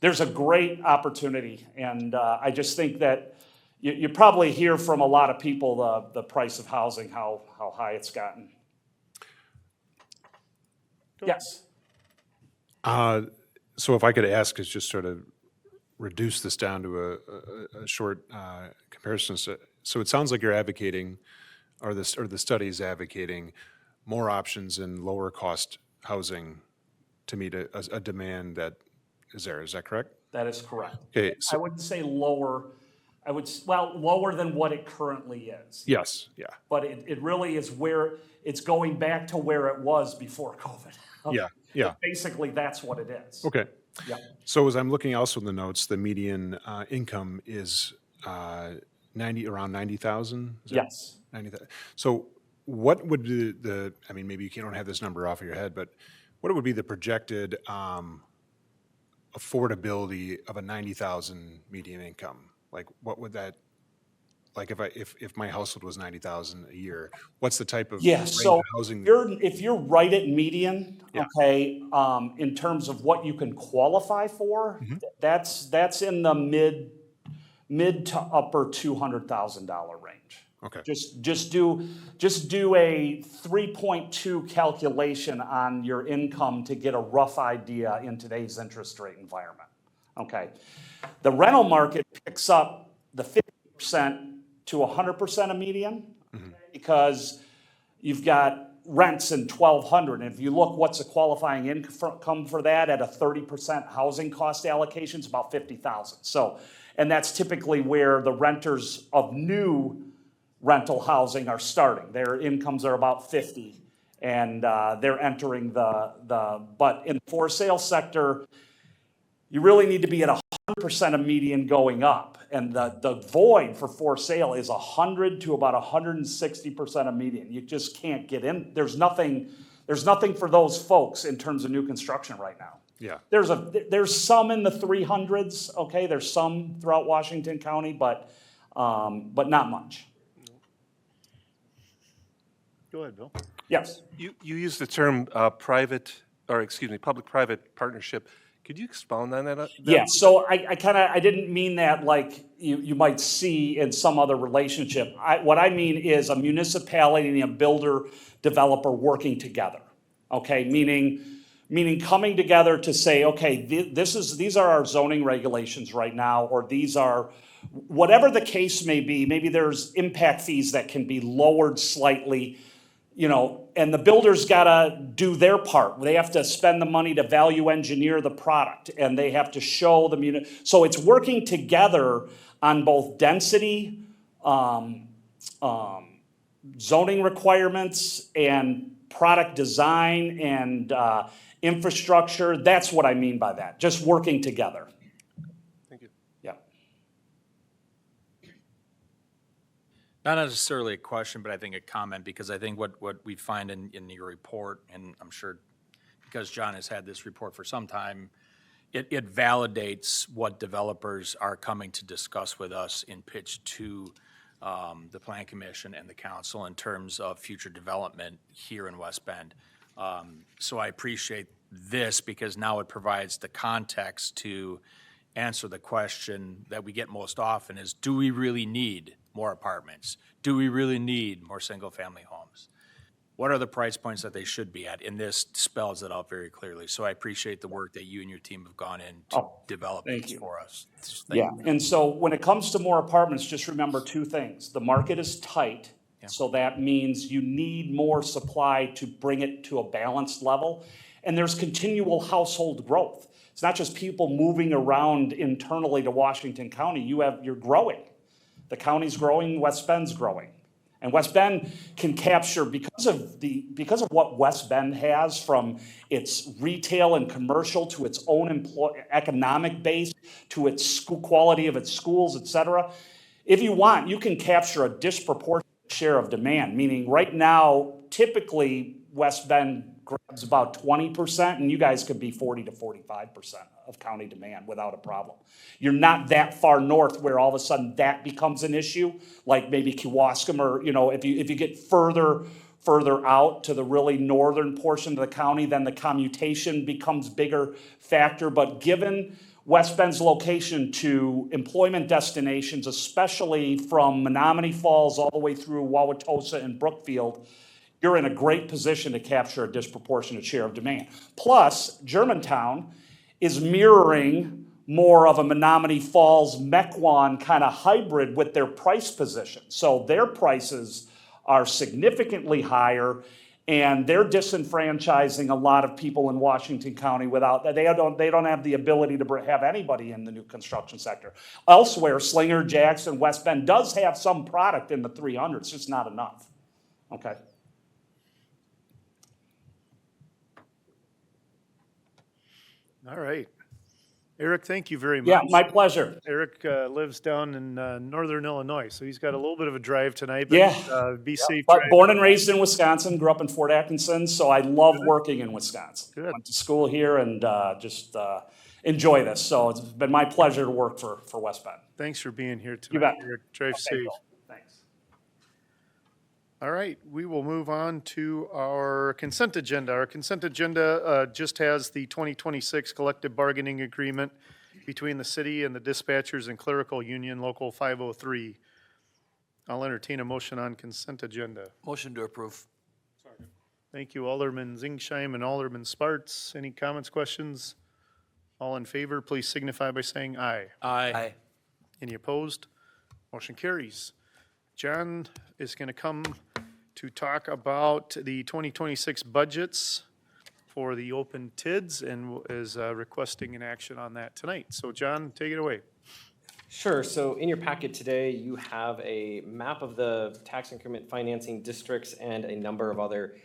there's a great opportunity. And I just think that you probably hear from a lot of people the price of housing, how high it's gotten. Yes. So if I could ask, is just sort of reduce this down to a short comparison. So it sounds like you're advocating, or the study is advocating, more options in lower cost housing to meet a demand that is there. Is that correct? That is correct. Okay. I wouldn't say lower. Lower than what it currently is. Yes. Yeah. But it really is where it's going back to where it was before COVID. Yeah. Yeah. Basically, that's what it is. Okay. Yeah. So as I'm looking also in the notes, the median income is around 90,000. Yes. 90,000. So what would I mean, maybe you don't have this number off of your head, but what would be the projected affordability of a 90,000 median income? Like, what would that, like if my household was 90,000 a year, what's the type of range So of housing? if you're right at median, Yeah. okay, in terms of what you can qualify for, that's in the mid to upper $200,000 range. Okay. Just do a 3.2 calculation on your income to get a rough idea in today's interest rate environment. Okay. The rental market picks up the 50% to 100% of median because you've got rents in 1,200. And if you look what's a qualifying income for that at a 30% housing cost allocation, it's about 50,000. So, and that's typically where the renters of new rental housing are starting. Their incomes are about 50, and they're entering but in the for sale sector, you really need to be at 100% of median going up. And the void for sale is 100 to about 160% of median. You just can't get in. There's nothing for those folks in terms of new construction right now. Yeah. There's some in the 300s, okay? There's some throughout Washington County, but not much. Go ahead, Bill. Yes. You used the term public-private partnership. Could you expound on that? Yeah, so I didn't mean that like you might see in some other relationship. What I mean is a municipality and a builder developer working together. Okay, meaning coming together to say, okay, these are our zoning regulations right now, or these are, whatever the case may be, maybe there's impact fees that can be lowered slightly, you know, and the builder's gotta do their part. They have to spend the money to value engineer the product, and they have to show the so it's working together on both density, zoning requirements, and product design, and infrastructure. That's what I mean by that, just working together. Thank you. Yeah. Not necessarily a question, but I think a comment, because I think what we find in your report, and I'm sure because John has had this report for some time, it validates what developers are coming to discuss with us in pitch to the Plan Commission and the council in terms of future development here in West Bend. So I appreciate this because now it provides the context to answer the question that we get most often is, do we really need more apartments? Do we really need more single-family homes? What are the price points that they should be at? And this spells it out very clearly. So I appreciate the work that you and your team have gone in to develop thank this you. for us. Yeah, and so when it comes to more apartments, just remember two things. The market is tight, so that means you need more supply to bring it to a balanced level. And there's continual household growth. It's not just people moving around internally to Washington County. You're growing. The county's growing, West Bend's growing. And West Bend can capture, because of what West Bend has, from its retail and commercial to its own economic base to its quality of its schools, et cetera. If you want, you can capture a disproportionate share of demand, meaning right now, typically West Bend grabs about 20%, and you guys could be 40 to 45% of county demand without a problem. You're not that far north where all of a sudden that becomes an issue, like maybe Kewaskum, or, you know, if you get further out to the really northern portion of the county, then the commutation becomes bigger factor. But given West Bend's location to employment destinations, especially from Menominee Falls all the way through Wauwatosa and Brookfield, you're in a great position to capture a disproportionate share of demand. Plus, Germantown is mirroring more of a Menominee Falls, Mequon kind of hybrid with their price position. So their prices are significantly higher, and they're disenfranchising a lot of people in Washington County without, they don't have the ability to have anybody in the new construction sector. Elsewhere, Slinger, Jackson, West Bend does have some product in the 300s, just not enough. Okay. All right. Eric, thank you very much. Yeah, my pleasure. Eric lives down in northern Illinois, so he's got a little bit of a drive tonight. But, Yeah. be safe. But born and raised in Wisconsin, grew up in Fort Atkinson, so I love working in Wisconsin. Good. Went to school here and just enjoy this. So it's been my pleasure to work for West Bend. Thanks for being here tonight. You bet. Eric. Drive safe. Thanks. All right, we will move on to our consent agenda. Our consent agenda just has the 2026 collective bargaining agreement between the city and the dispatchers and clerical union, Local 503. I'll entertain a motion on consent agenda. Motion to approve. Thank you, Alderman Zingsheim and Alderman Sparts. Any comments, questions? All in favor, please signify by saying aye. Aye. Any opposed? Motion carries. John is going to come to talk about the 2026 budgets for the open TIDs and is requesting an action on that tonight. So John, take it away. Sure. So in your packet today, you have a map of the tax increment financing districts and a number of other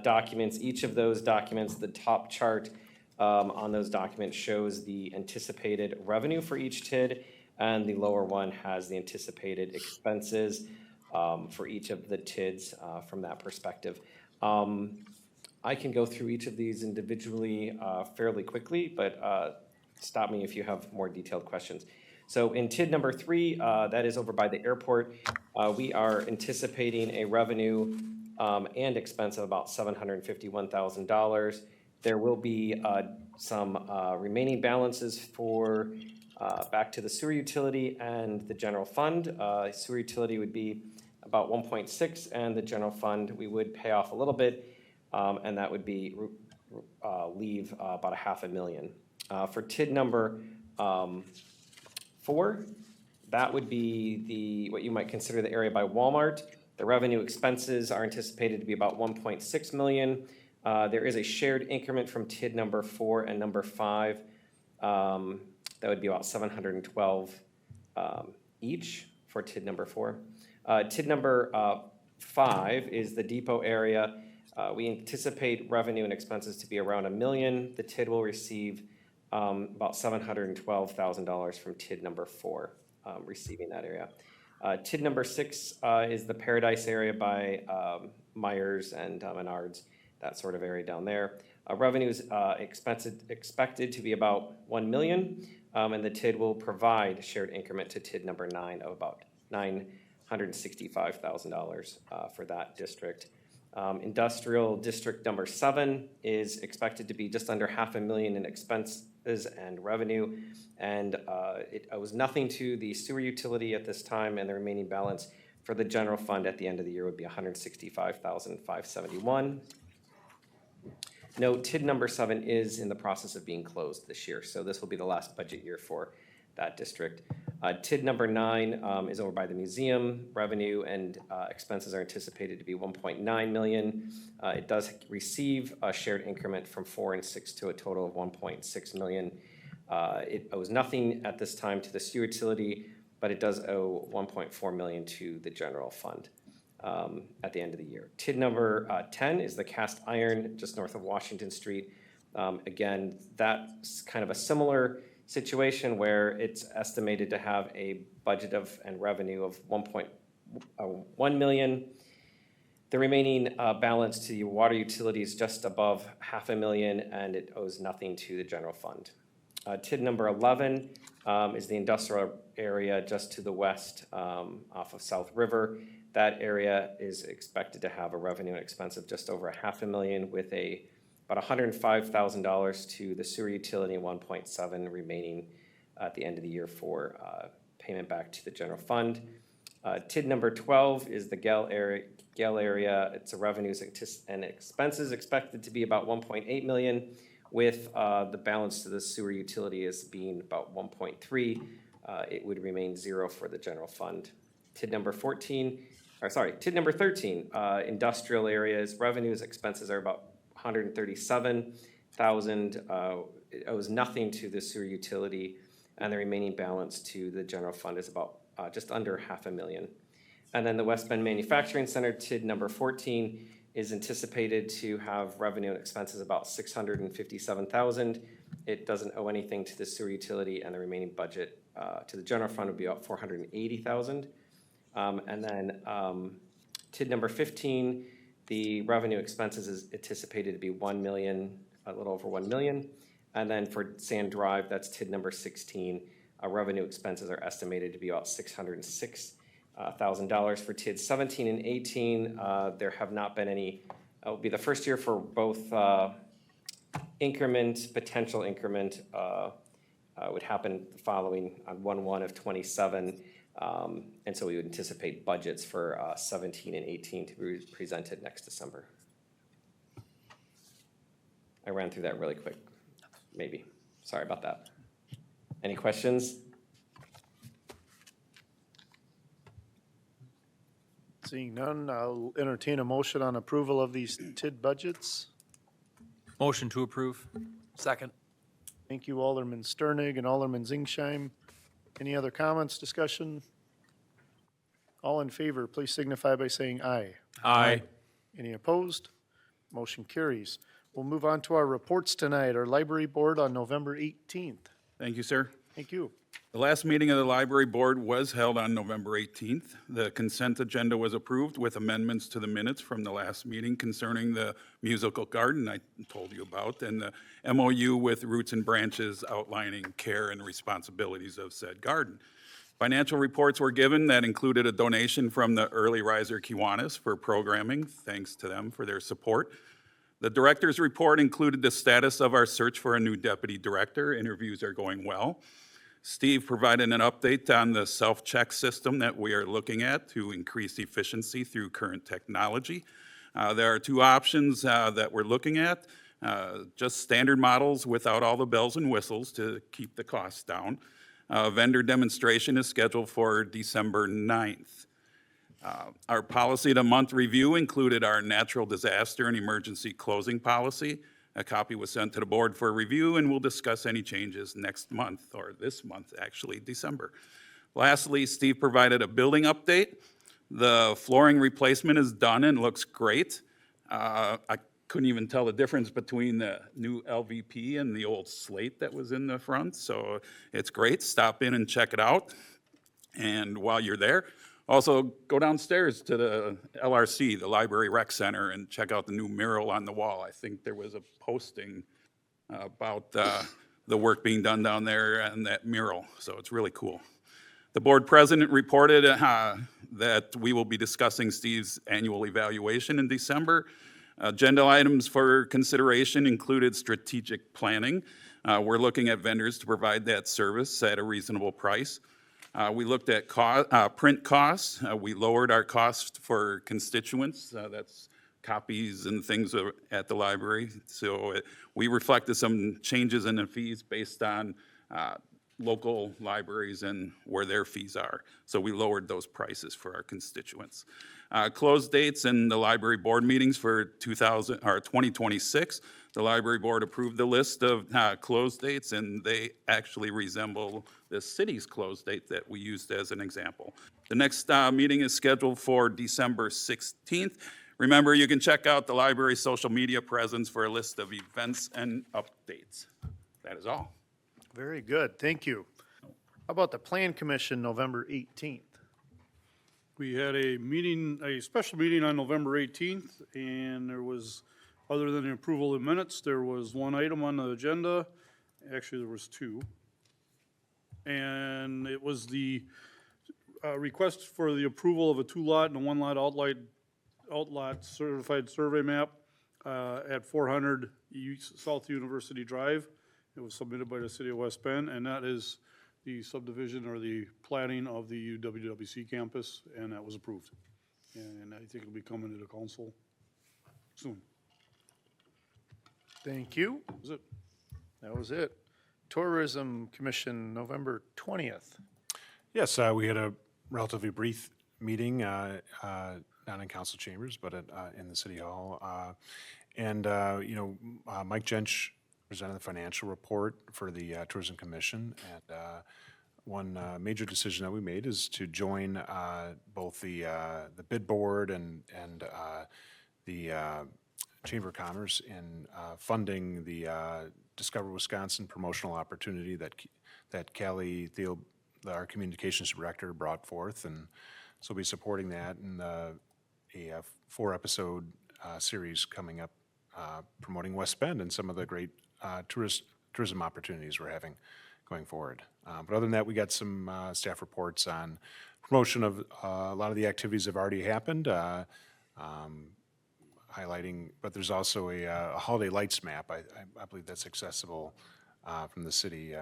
documents. Each of those documents, the top chart on those documents shows the anticipated revenue for each TID, and the lower one has the anticipated expenses for each of the TIDs from that perspective. I can go through each of these individually fairly quickly, but stop me if you have more detailed questions. So in TID number 3, that is over by the airport, we are anticipating a revenue and expense of about $751,000. There will be some remaining balances for back to the sewer utility and the general fund. Sewer utility would be about 1.6, and the general fund, we would pay off a little bit. and that would be, leave about $500,000. For TID number 4, that would be what you might consider the area by Walmart. The revenue expenses are anticipated to be about 1.6 million. There is a shared increment from TID number 4 and number 5. That would be about 712 each for TID number 4. TID number 5 is the depot area. We anticipate revenue and expenses to be around $1 million. The TID will receive about $712,000 from TID number 4, receiving that area. TID number 6 is the Paradise area by Myers and Menards, that sort of area down there. Revenues expected to be about $1 million, and the TID will provide a shared increment to TID number 9 of about $965,000 for that district. Industrial district number 7 is expected to be just under $500,000 in expenses and revenue, and it owes nothing to the sewer utility at this time, and the remaining balance for the general fund at the end of the year would be $165,571. Note, TID number 7 is in the process of being closed this year, so this will be the last budget year for that district. TID number 9 is over by the museum. Revenue and expenses are anticipated to be 1.9 million. It does receive a shared increment from 4 and 6 to a total of 1.6 million. It owes nothing at this time to the sewer utility, but it does owe 1.4 million to the general fund at the end of the year. TID number 10 is the cast iron just north of Washington Street. Again, that's kind of a similar situation where it's estimated to have a budget of and revenue of 1.1 million. The remaining balance to the water utility is just above $500,000, and it owes nothing to the general fund. TID number 11 is the industrial area just to the west off of South River. That area is expected to have a revenue and expense of just over $500,000 with about $105,000 to the sewer utility and 1.7 remaining at the end of the year for payment back to the general fund. TID number 12 is the Gale area. It's a revenues and expenses expected to be about 1.8 million, with the balance to the sewer utility as being about 1.3. It would remain 0 for the general fund. TID number 13, industrial areas. Revenues, expenses are about 137,000. It owes nothing to the sewer utility, and the remaining balance to the general fund is about just under $500,000. And then the West Bend Manufacturing Center, TID number 14, is anticipated to have revenue and expenses about 657,000. It doesn't owe anything to the sewer utility, and the remaining budget to the general fund would be about 480,000. And then TID number 15, the revenue expenses is anticipated to be 1 million, a little over 1 million. And then for Sand Drive, that's TID number 16, revenue expenses are estimated to be about $606,000. For TID 17 and 18, there have not been any. It will be the first year for both potential increment would happen following on 1/1 of 27. And so we would anticipate budgets for 17 and 18 to be presented next December. I ran through that really quick, maybe. Sorry about that. Any questions? Seeing none, I'll entertain a motion on approval of these TID budgets. Motion to approve. Second. Thank you, Alderman Sternig and Alderman Zingsheim. Any other comments, discussion? All in favor, please signify by saying aye. Aye. Any opposed? Motion carries. We'll move on to our reports tonight. Our library board on November 18th. Thank you, sir. Thank you. The last meeting of the library board was held on November 18th. The consent agenda was approved with amendments to the minutes from the last meeting concerning the musical garden I told you about, and the MOU with Roots and Branches outlining care and responsibilities of said garden. Financial reports were given that included a donation from the Early Riser Kiwanis for programming. Thanks to them for their support. The director's report included the status of our search for a new deputy director. Interviews are going well. Steve provided an update on the self-check system that we are looking at to increase efficiency through current technology. There are two options that we're looking at. Just standard models without all the bells and whistles to keep the costs down. Vendor demonstration is scheduled for December 9th. Our policy of the month review included our natural disaster and emergency closing policy. A copy was sent to the board for review, and we'll discuss any changes next month, or this month, actually, December. Lastly, Steve provided a building update. The flooring replacement is done and looks great. I couldn't even tell the difference between the new LVP and the old slate that was in the front, so it's great. Stop in and check it out. And while you're there, also go downstairs to the LRC, the Library Rec Center, and check out the new mural on the wall. I think there was a posting about the work being done down there and that mural, so it's really cool. The board president reported that we will be discussing Steve's annual evaluation in December. Agenda items for consideration included strategic planning. We're looking at vendors to provide that service at a reasonable price. We looked at print costs. We lowered our cost for constituents. That's copies and things at the library. So we reflected some changes in the fees based on local libraries and where their fees are. So we lowered those prices for our constituents. Close dates and the library board meetings for 2026. The library board approved the list of close dates, and they actually resemble the city's close date that we used as an example. The next meeting is scheduled for December 16th. Remember, you can check out the library's social media presence for a list of events and updates. That is all. Very good, thank you. How about the Plan Commission, November 18th? We had a meeting, a special meeting on November 18th, and there was, other than the approval of minutes, there was one item on the agenda. Actually, there was two. And it was the request for the approval of a 2-lot and a 1-lot outlot certified survey map at 400 South University Drive. It was submitted by the city of West Bend, and that is the subdivision or the platting of the WWC campus, and that was approved. And I think it'll be coming to the council soon. Thank you. Is it? That was it. Tourism Commission, November 20th. Yes, we had a relatively brief meeting, not in council chambers, but in the city hall. Mike Jensch presented the financial report for the Tourism Commission, and one major decision that we made is to join both the bid board and the Chamber of Commerce in funding the Discover Wisconsin promotional opportunity that Callie Thiel, our communications director, brought forth, and so we'll be supporting that in a 4-episode series coming up promoting West Bend and some of the great tourism opportunities we're having going forward. But other than that, we got some staff reports on promotion of a lot of the activities that have already happened, highlighting, but there's also a holiday lights map. I believe that's accessible from the city,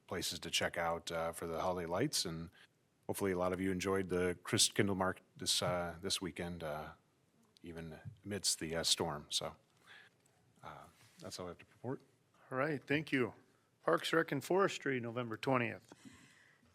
places to check out for the holiday lights, and hopefully a lot of you enjoyed the Christkindlmark this weekend, even amidst the storm. So that's all I have to report. All right, thank you. Parks, Rec, and Forestry, November 20th.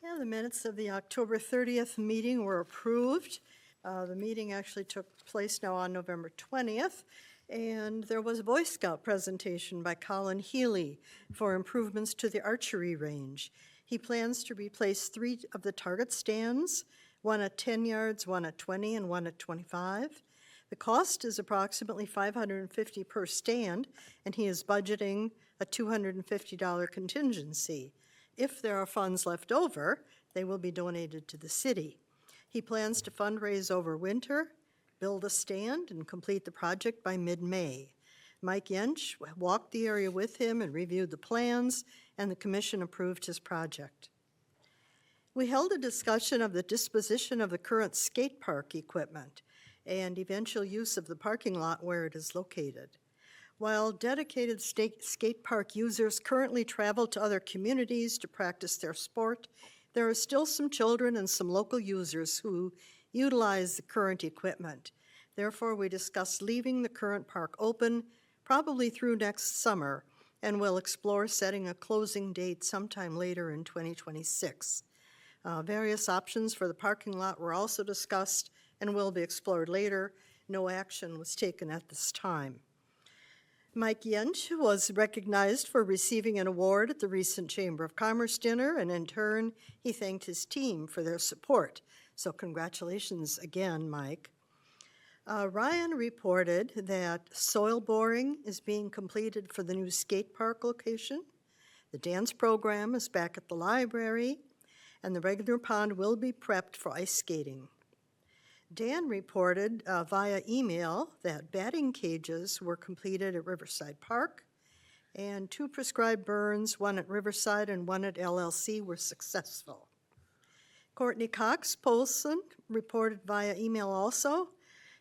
Yeah, the minutes of the October 30th meeting were approved. The meeting actually took place now on November 20th, and there was a Boy Scout presentation by Colin Healy for improvements to the archery range. He plans to replace 3 of the target stands, one at 10 yards, one at 20, and one at 25. The cost is approximately $550 per stand, and he is budgeting a $250 contingency. If there are funds left over, they will be donated to the city. He plans to fundraise over winter, build a stand, and complete the project by mid-May. Mike Jensch walked the area with him and reviewed the plans, and the commission approved his project. We held a discussion of the disposition of the current skate park equipment and eventual use of the parking lot where it is located. While dedicated skate park users currently travel to other communities to practice their sport, there are still some children and some local users who utilize the current equipment. Therefore, we discussed leaving the current park open, probably through next summer, and will explore setting a closing date sometime later in 2026. Various options for the parking lot were also discussed and will be explored later. No action was taken at this time. Mike Yench was recognized for receiving an award at the recent Chamber of Commerce dinner, and in turn, he thanked his team for their support. So congratulations again, Mike. Ryan reported that soil boring is being completed for the new skate park location. The dance program is back at the library, and the regular pond will be prepped for ice skating. Dan reported via email that batting cages were completed at Riverside Park, and 2 prescribed burns, one at Riverside and one at LLC, were successful. Courtney Cox Polson reported via email also.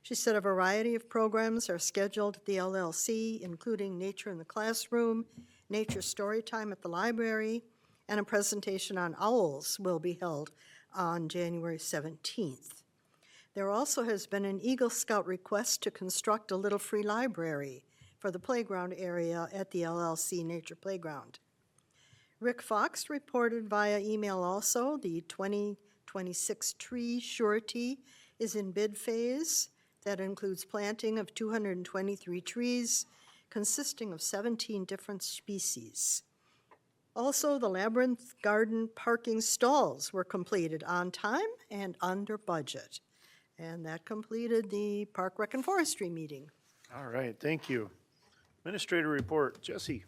She said a variety of programs are scheduled at the LLC, including Nature in the Classroom, Nature Storytime at the library, and a presentation on owls will be held on January 17th. There also has been an Eagle Scout request to construct a little free library for the playground area at the LLC Nature Playground. Rick Fox reported via email also the 2026 tree surety is in bid phase. That includes planting of 223 trees consisting of 17 different species. Also, the Labyrinth Garden parking stalls were completed on time and under budget. And that completed the Park Rec and Forestry meeting. All right, thank you. Administrator report, Jesse.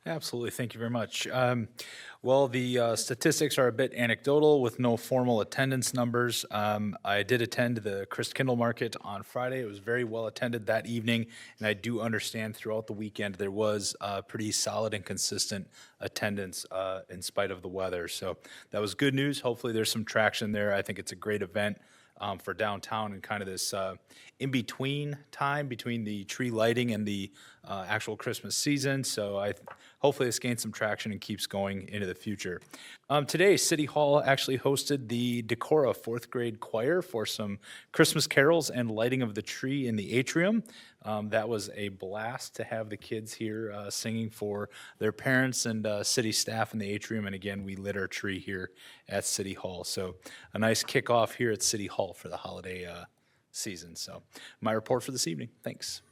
Absolutely, thank you very much. Well, the statistics are a bit anecdotal with no formal attendance numbers. I did attend the Christkindl Market on Friday. It was very well attended that evening, and I do understand throughout the weekend there was pretty solid and consistent attendance in spite of the weather. So that was good news. Hopefully there's some traction there. I think it's a great event for downtown and kind of this in-between time between the tree lighting and the actual Christmas season. So hopefully this gains some traction and keeps going into the future. Today, City Hall actually hosted the Decorah 4th grade choir for some Christmas carols and lighting of the tree in the atrium. That was a blast to have the kids here singing for their parents and city staff in the atrium. And again, we lit our tree here at City Hall. So a nice kickoff here at City Hall for the holiday season. So my report for this evening. Thanks.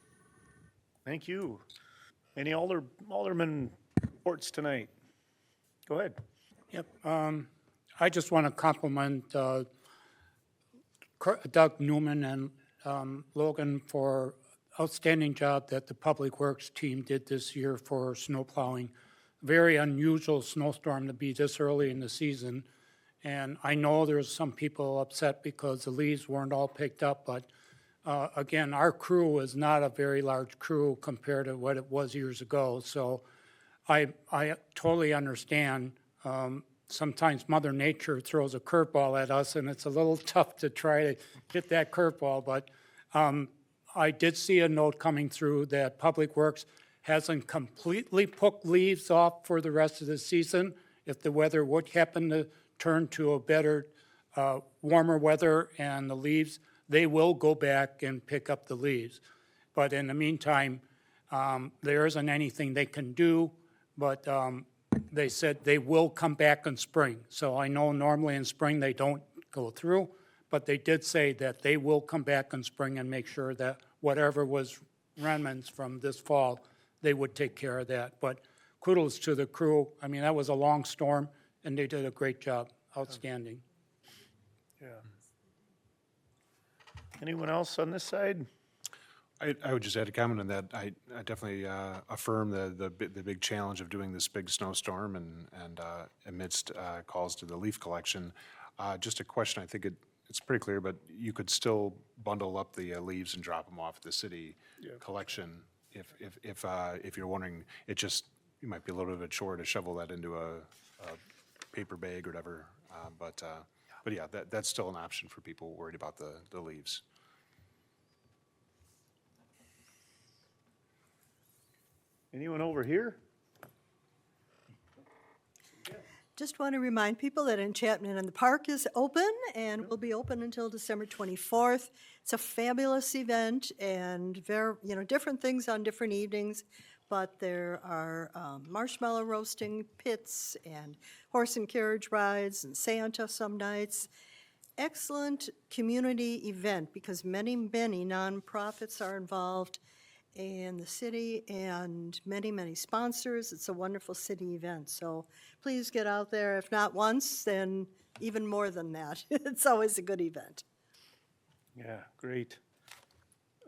Thank you. Any alderman reports tonight? Go ahead. Yep. I just want to compliment Doug Newman and Logan for outstanding job that the Public Works team did this year for snow plowing. Very unusual snowstorm to be this early in the season. And I know there's some people upset because the leaves weren't all picked up, but again, our crew is not a very large crew compared to what it was years ago. So I totally understand. Sometimes Mother Nature throws a curveball at us, and it's a little tough to try to hit that curveball. But I did see a note coming through that Public Works hasn't completely put leaves off for the rest of the season. If the weather would happen to turn to a better, warmer weather and the leaves, they will go back and pick up the leaves. But in the meantime, there isn't anything they can do, but they said they will come back in spring. So I know normally in spring they don't go through, but they did say that they will come back in spring and make sure that whatever was remnants from this fall, they would take care of that. But kudos to the crew. I mean, that was a long storm, and they did a great job. Outstanding. Yeah. Anyone else on this side? I would just add a comment on that. I definitely affirm the big challenge of doing this big snowstorm and amidst calls to the leaf collection. Just a question, I think it's pretty clear, but you could still bundle up the leaves and drop them off at the city collection. If you're wondering, it might be a little bit of a chore to shovel that into a paper bag or whatever. But yeah, that's still an option for people worried about the leaves. Anyone over here? Just want to remind people that Enchantment in the Park is open and will be open until December 24th. It's a fabulous event and very, different things on different evenings, but there are marshmallow roasting pits and horse and carriage rides and Santa some nights. Excellent community event because many, many nonprofits are involved in the city and many, many sponsors. It's a wonderful city event, so please get out there. If not once, then even more than that. It's always a good event. Yeah, great.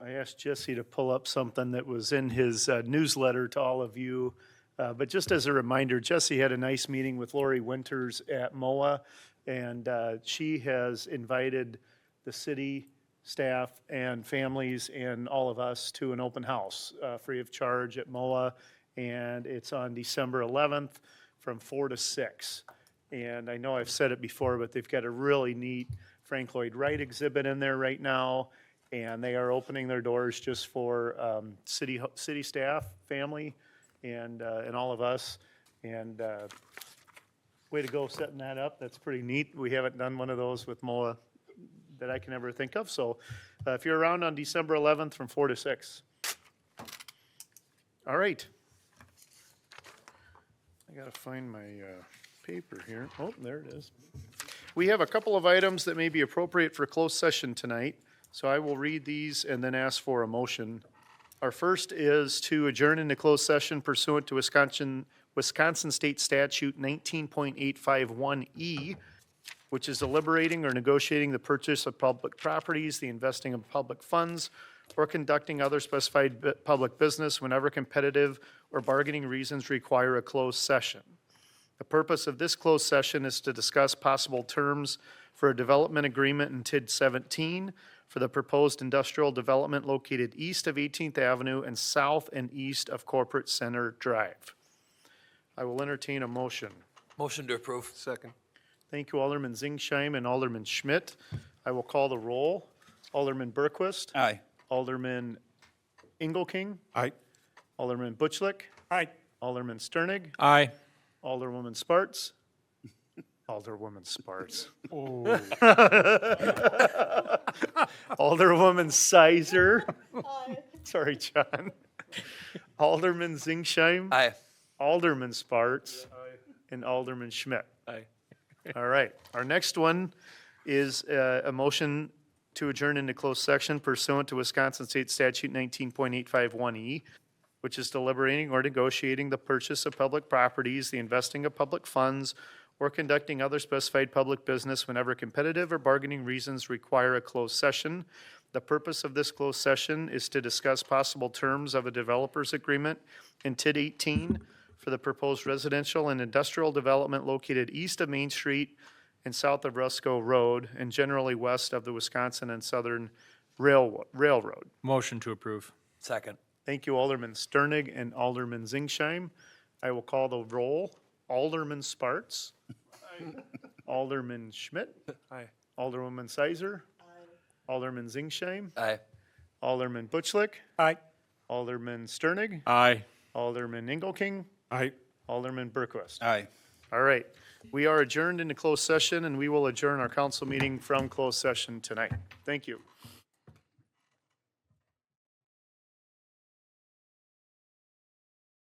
I asked Jesse to pull up something that was in his newsletter to all of you. But just as a reminder, Jesse had a nice meeting with Lori Winters at MOA, and she has invited the city staff and families and all of us to an open house, free of charge at MOA. And it's on December 11th from 4 to 6. And I know I've said it before, but they've got a really neat Frank Lloyd Wright exhibit in there right now. And they are opening their doors just for city staff, family, and all of us. And way to go setting that up. That's pretty neat. We haven't done one of those with MOA that I can ever think of. So if you're around on December 11th from 4 to 6. All right. I got to find my paper here. Oh, there it is. We have a couple of items that may be appropriate for closed session tonight. So I will read these and then ask for a motion. Our first is to adjourn into closed session pursuant to Wisconsin State Statute 19.851E, which is deliberating or negotiating the purchase of public properties, the investing of public funds, or conducting other specified public business whenever competitive or bargaining reasons require a closed session. The purpose of this closed session is to discuss possible terms for a development agreement in TID 17 for the proposed industrial development located east of 18th Avenue and south and east of Corporate Center Drive. I will entertain a motion. Motion to approve. Second. Thank you, Alderman Zingsheim and Alderman Schmidt. I will call the roll. Alderman Berquist. Aye. Alderman Engelking. Aye. Alderman Butchlick. Aye. Alderman Sternig. Aye. Alderwoman Sparts. Alderwoman Sparts. Alderwoman Sizer. Sorry, John. Alderman Zingsheim. Aye. Alderman Sparts. And Alderman Schmidt. Aye. All right. Our next one is a motion to adjourn into closed session pursuant to Wisconsin State Statute 19.851E, which is deliberating or negotiating the purchase of public properties, the investing of public funds, or conducting other specified public business whenever competitive or bargaining reasons require a closed session. The purpose of this closed session is to discuss possible terms of a developer's agreement in TID 18 for the proposed residential and industrial development located east of Main Street and south of Rusco Road and generally west of the Wisconsin and Southern Railroad. Motion to approve. Second. Thank you, Alderman Sternig and Alderman Zingsheim. I will call the roll. Alderman Sparts. Alderman Schmidt. Aye. Alderwoman Sizer. Alderman Zingsheim. Aye. Alderman Butchlick. Aye. Alderman Sternig. Aye. Alderman Engelking. Aye. Alderman Berquist. Aye. All right. We are adjourned into closed session, and we will adjourn our council meeting from closed session tonight. Thank you.